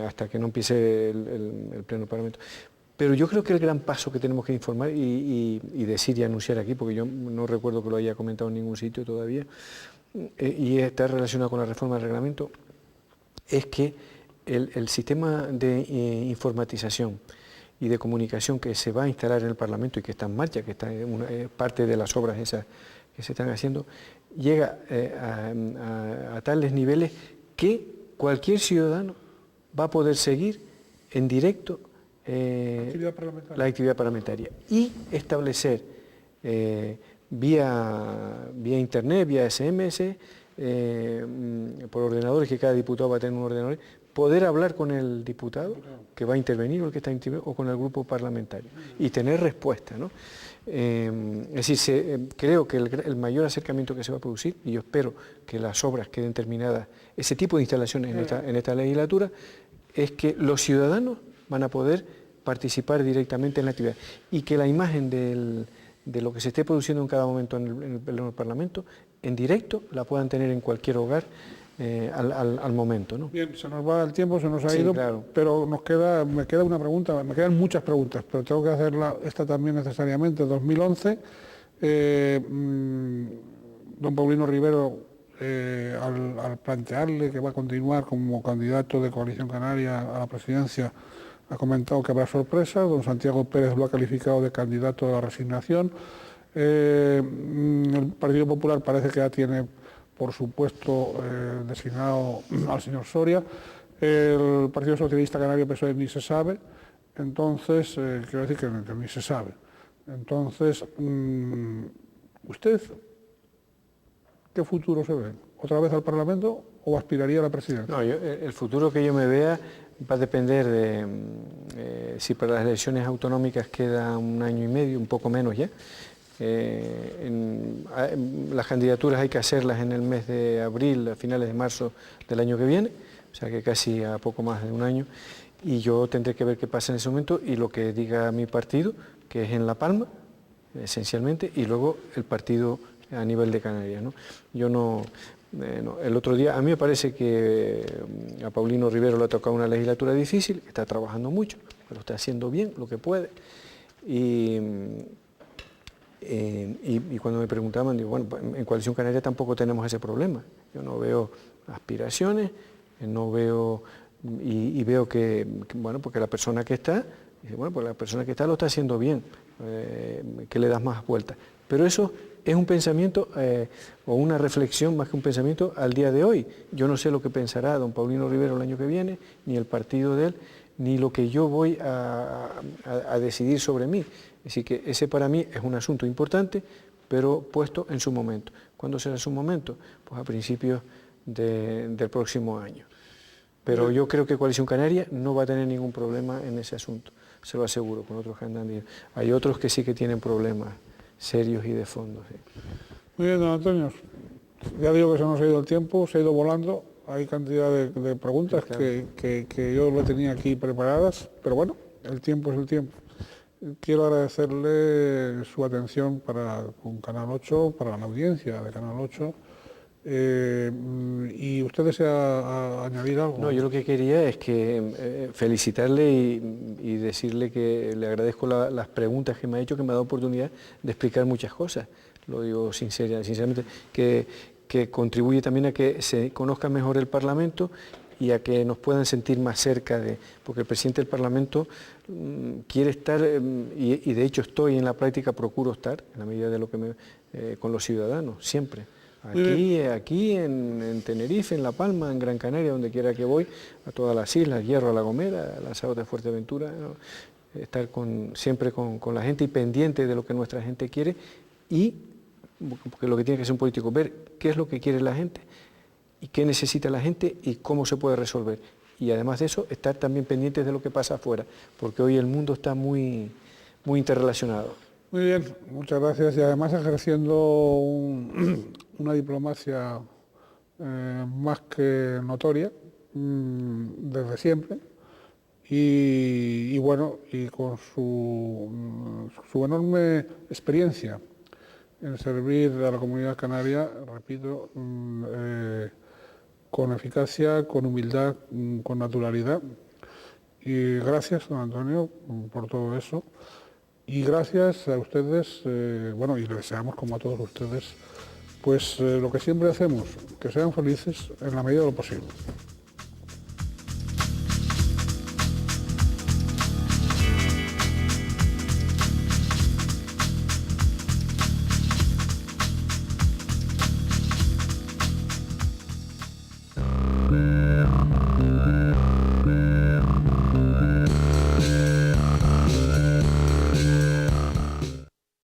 hasta que no empiece el pleno del Parlamento. Pero yo creo que el gran paso que tenemos que informar y decir y anunciar aquí, porque yo no recuerdo que lo haya comentado en ningún sitio todavía, y está relacionado con la reforma del reglamento, es que el sistema de informatización y de comunicación que se va a instalar en el Parlamento y que está en marcha, que está en parte de las obras esas que se están haciendo, llega a tales niveles que cualquier ciudadano va a poder seguir en directo la actividad parlamentaria y establecer vía internet, vía SMS, por ordenadores, que cada diputado va a tener un ordenador, poder hablar con el diputado que va a intervenir o el que está interviniendo, o con el grupo parlamentario y tener respuesta, ¿no? Es decir, creo que el mayor acercamiento que se va a producir, y yo espero que las obras queden terminadas, ese tipo de instalaciones en esta legislatura, es que los ciudadanos van a poder participar directamente en la actividad y que la imagen de lo que se esté produciendo en cada momento en el Parlamento, en directo, la puedan tener en cualquier hogar al momento, ¿no? Bien, se nos va el tiempo, se nos ha ido, claro. Pero me queda una pregunta, me quedan muchas preguntas, pero tengo que hacerla esta también necesariamente. 2011, don Paulino Rivero, al plantearle que va a continuar como candidato de Coalición Canaria a la presidencia, ha comentado que habrá sorpresa. Don Santiago Pérez lo ha calificado de candidato a la resignación. El Partido Popular parece que ya tiene, por supuesto, designado al señor Soria. El Partido Socialista Canario PSOE ni se sabe. Entonces, quiero decir que ni se sabe. Entonces, ¿usted qué futuro se ve? ¿Otra vez al Parlamento o aspiraría a la presidencia? No, el futuro que yo me vea va a depender de si para las elecciones autonómicas queda 1 año y medio, un poco menos ya. Las candidaturas hay que hacerlas en el mes de abril, a finales de marzo del año que viene, o sea que casi a poco más de 1 año, y yo tendré que ver qué pasa en ese momento y lo que diga mi partido, que es en La Palma, esencialmente, y luego el partido a nivel de Canarias, ¿no? Yo no... No, el otro día, a mí me parece que a Paulino Rivero le ha tocado una legislatura difícil, que está trabajando mucho, pero está haciendo bien lo que puede. Y cuando me preguntaban, digo, bueno, en Coalición Canaria tampoco tenemos ese problema. Yo no veo aspiraciones, no veo, y veo que, bueno, porque la persona que está, dice, bueno, pues la persona que está lo está haciendo bien, que le das más vueltas. Pero eso es un pensamiento o una reflexión más que un pensamiento al día de hoy. Yo no sé lo que pensará don Paulino Rivero el año que viene, ni el partido de él, ni lo que yo voy a decidir sobre mí. Así que ese para mí es un asunto importante, pero puesto en su momento. ¿Cuándo será su momento? Pues a principios del próximo año. Pero yo creo que Coalición Canaria no va a tener ningún problema en ese asunto, se lo aseguro, con otros que andan. Hay otros que sí que tienen problemas serios y de fondo. Sí. Muy bien, don Antonio. Ya digo que se nos ha ido el tiempo, se ha ido volando. Hay cantidad de preguntas, sí, claro, que yo lo tenía aquí preparadas, pero bueno, el tiempo es el tiempo. Quiero agradecerle su atención con Canal 8, para la audiencia de Canal 8. ¿Y usted desea añadir algo? No, yo lo que quería es que felicitarle y decirle que le agradezco las preguntas que me ha hecho, que me ha dado oportunidad de explicar muchas cosas. Lo digo sinceramente, que contribuye también a que se conozca mejor el Parlamento y a que nos puedan sentir más cerca porque el presidente del Parlamento quiere estar, y de hecho estoy en la práctica, procuro estar, en la medida de lo que con los ciudadanos, siempre. Aquí en Tenerife, en La Palma, en Gran Canaria, donde quiera que voy, a todas las islas, Hierro, a La Gomera, a Lanzarote de Fuerteventura, ¿no? Estar siempre con la gente y pendiente de lo que nuestra gente quiere, y porque lo que tiene que hacer un político, ver qué es lo que quiere la gente y qué necesita la gente y cómo se puede resolver. Y además de eso, estar también pendientes de lo que pasa afuera, porque hoy el mundo está muy interrelacionado. Muy bien, muchas gracias. Y además ejerciendo una diplomacia más que notoria desde siempre, y bueno, y con su enorme experiencia en servir a la comunidad canaria, repito, con eficacia, con humildad, con naturalidad. Y gracias, don Antonio, por todo eso. Y gracias a ustedes, bueno, y les deseamos, como a todos ustedes, pues lo que siempre hacemos, que sean felices en la medida de lo posible.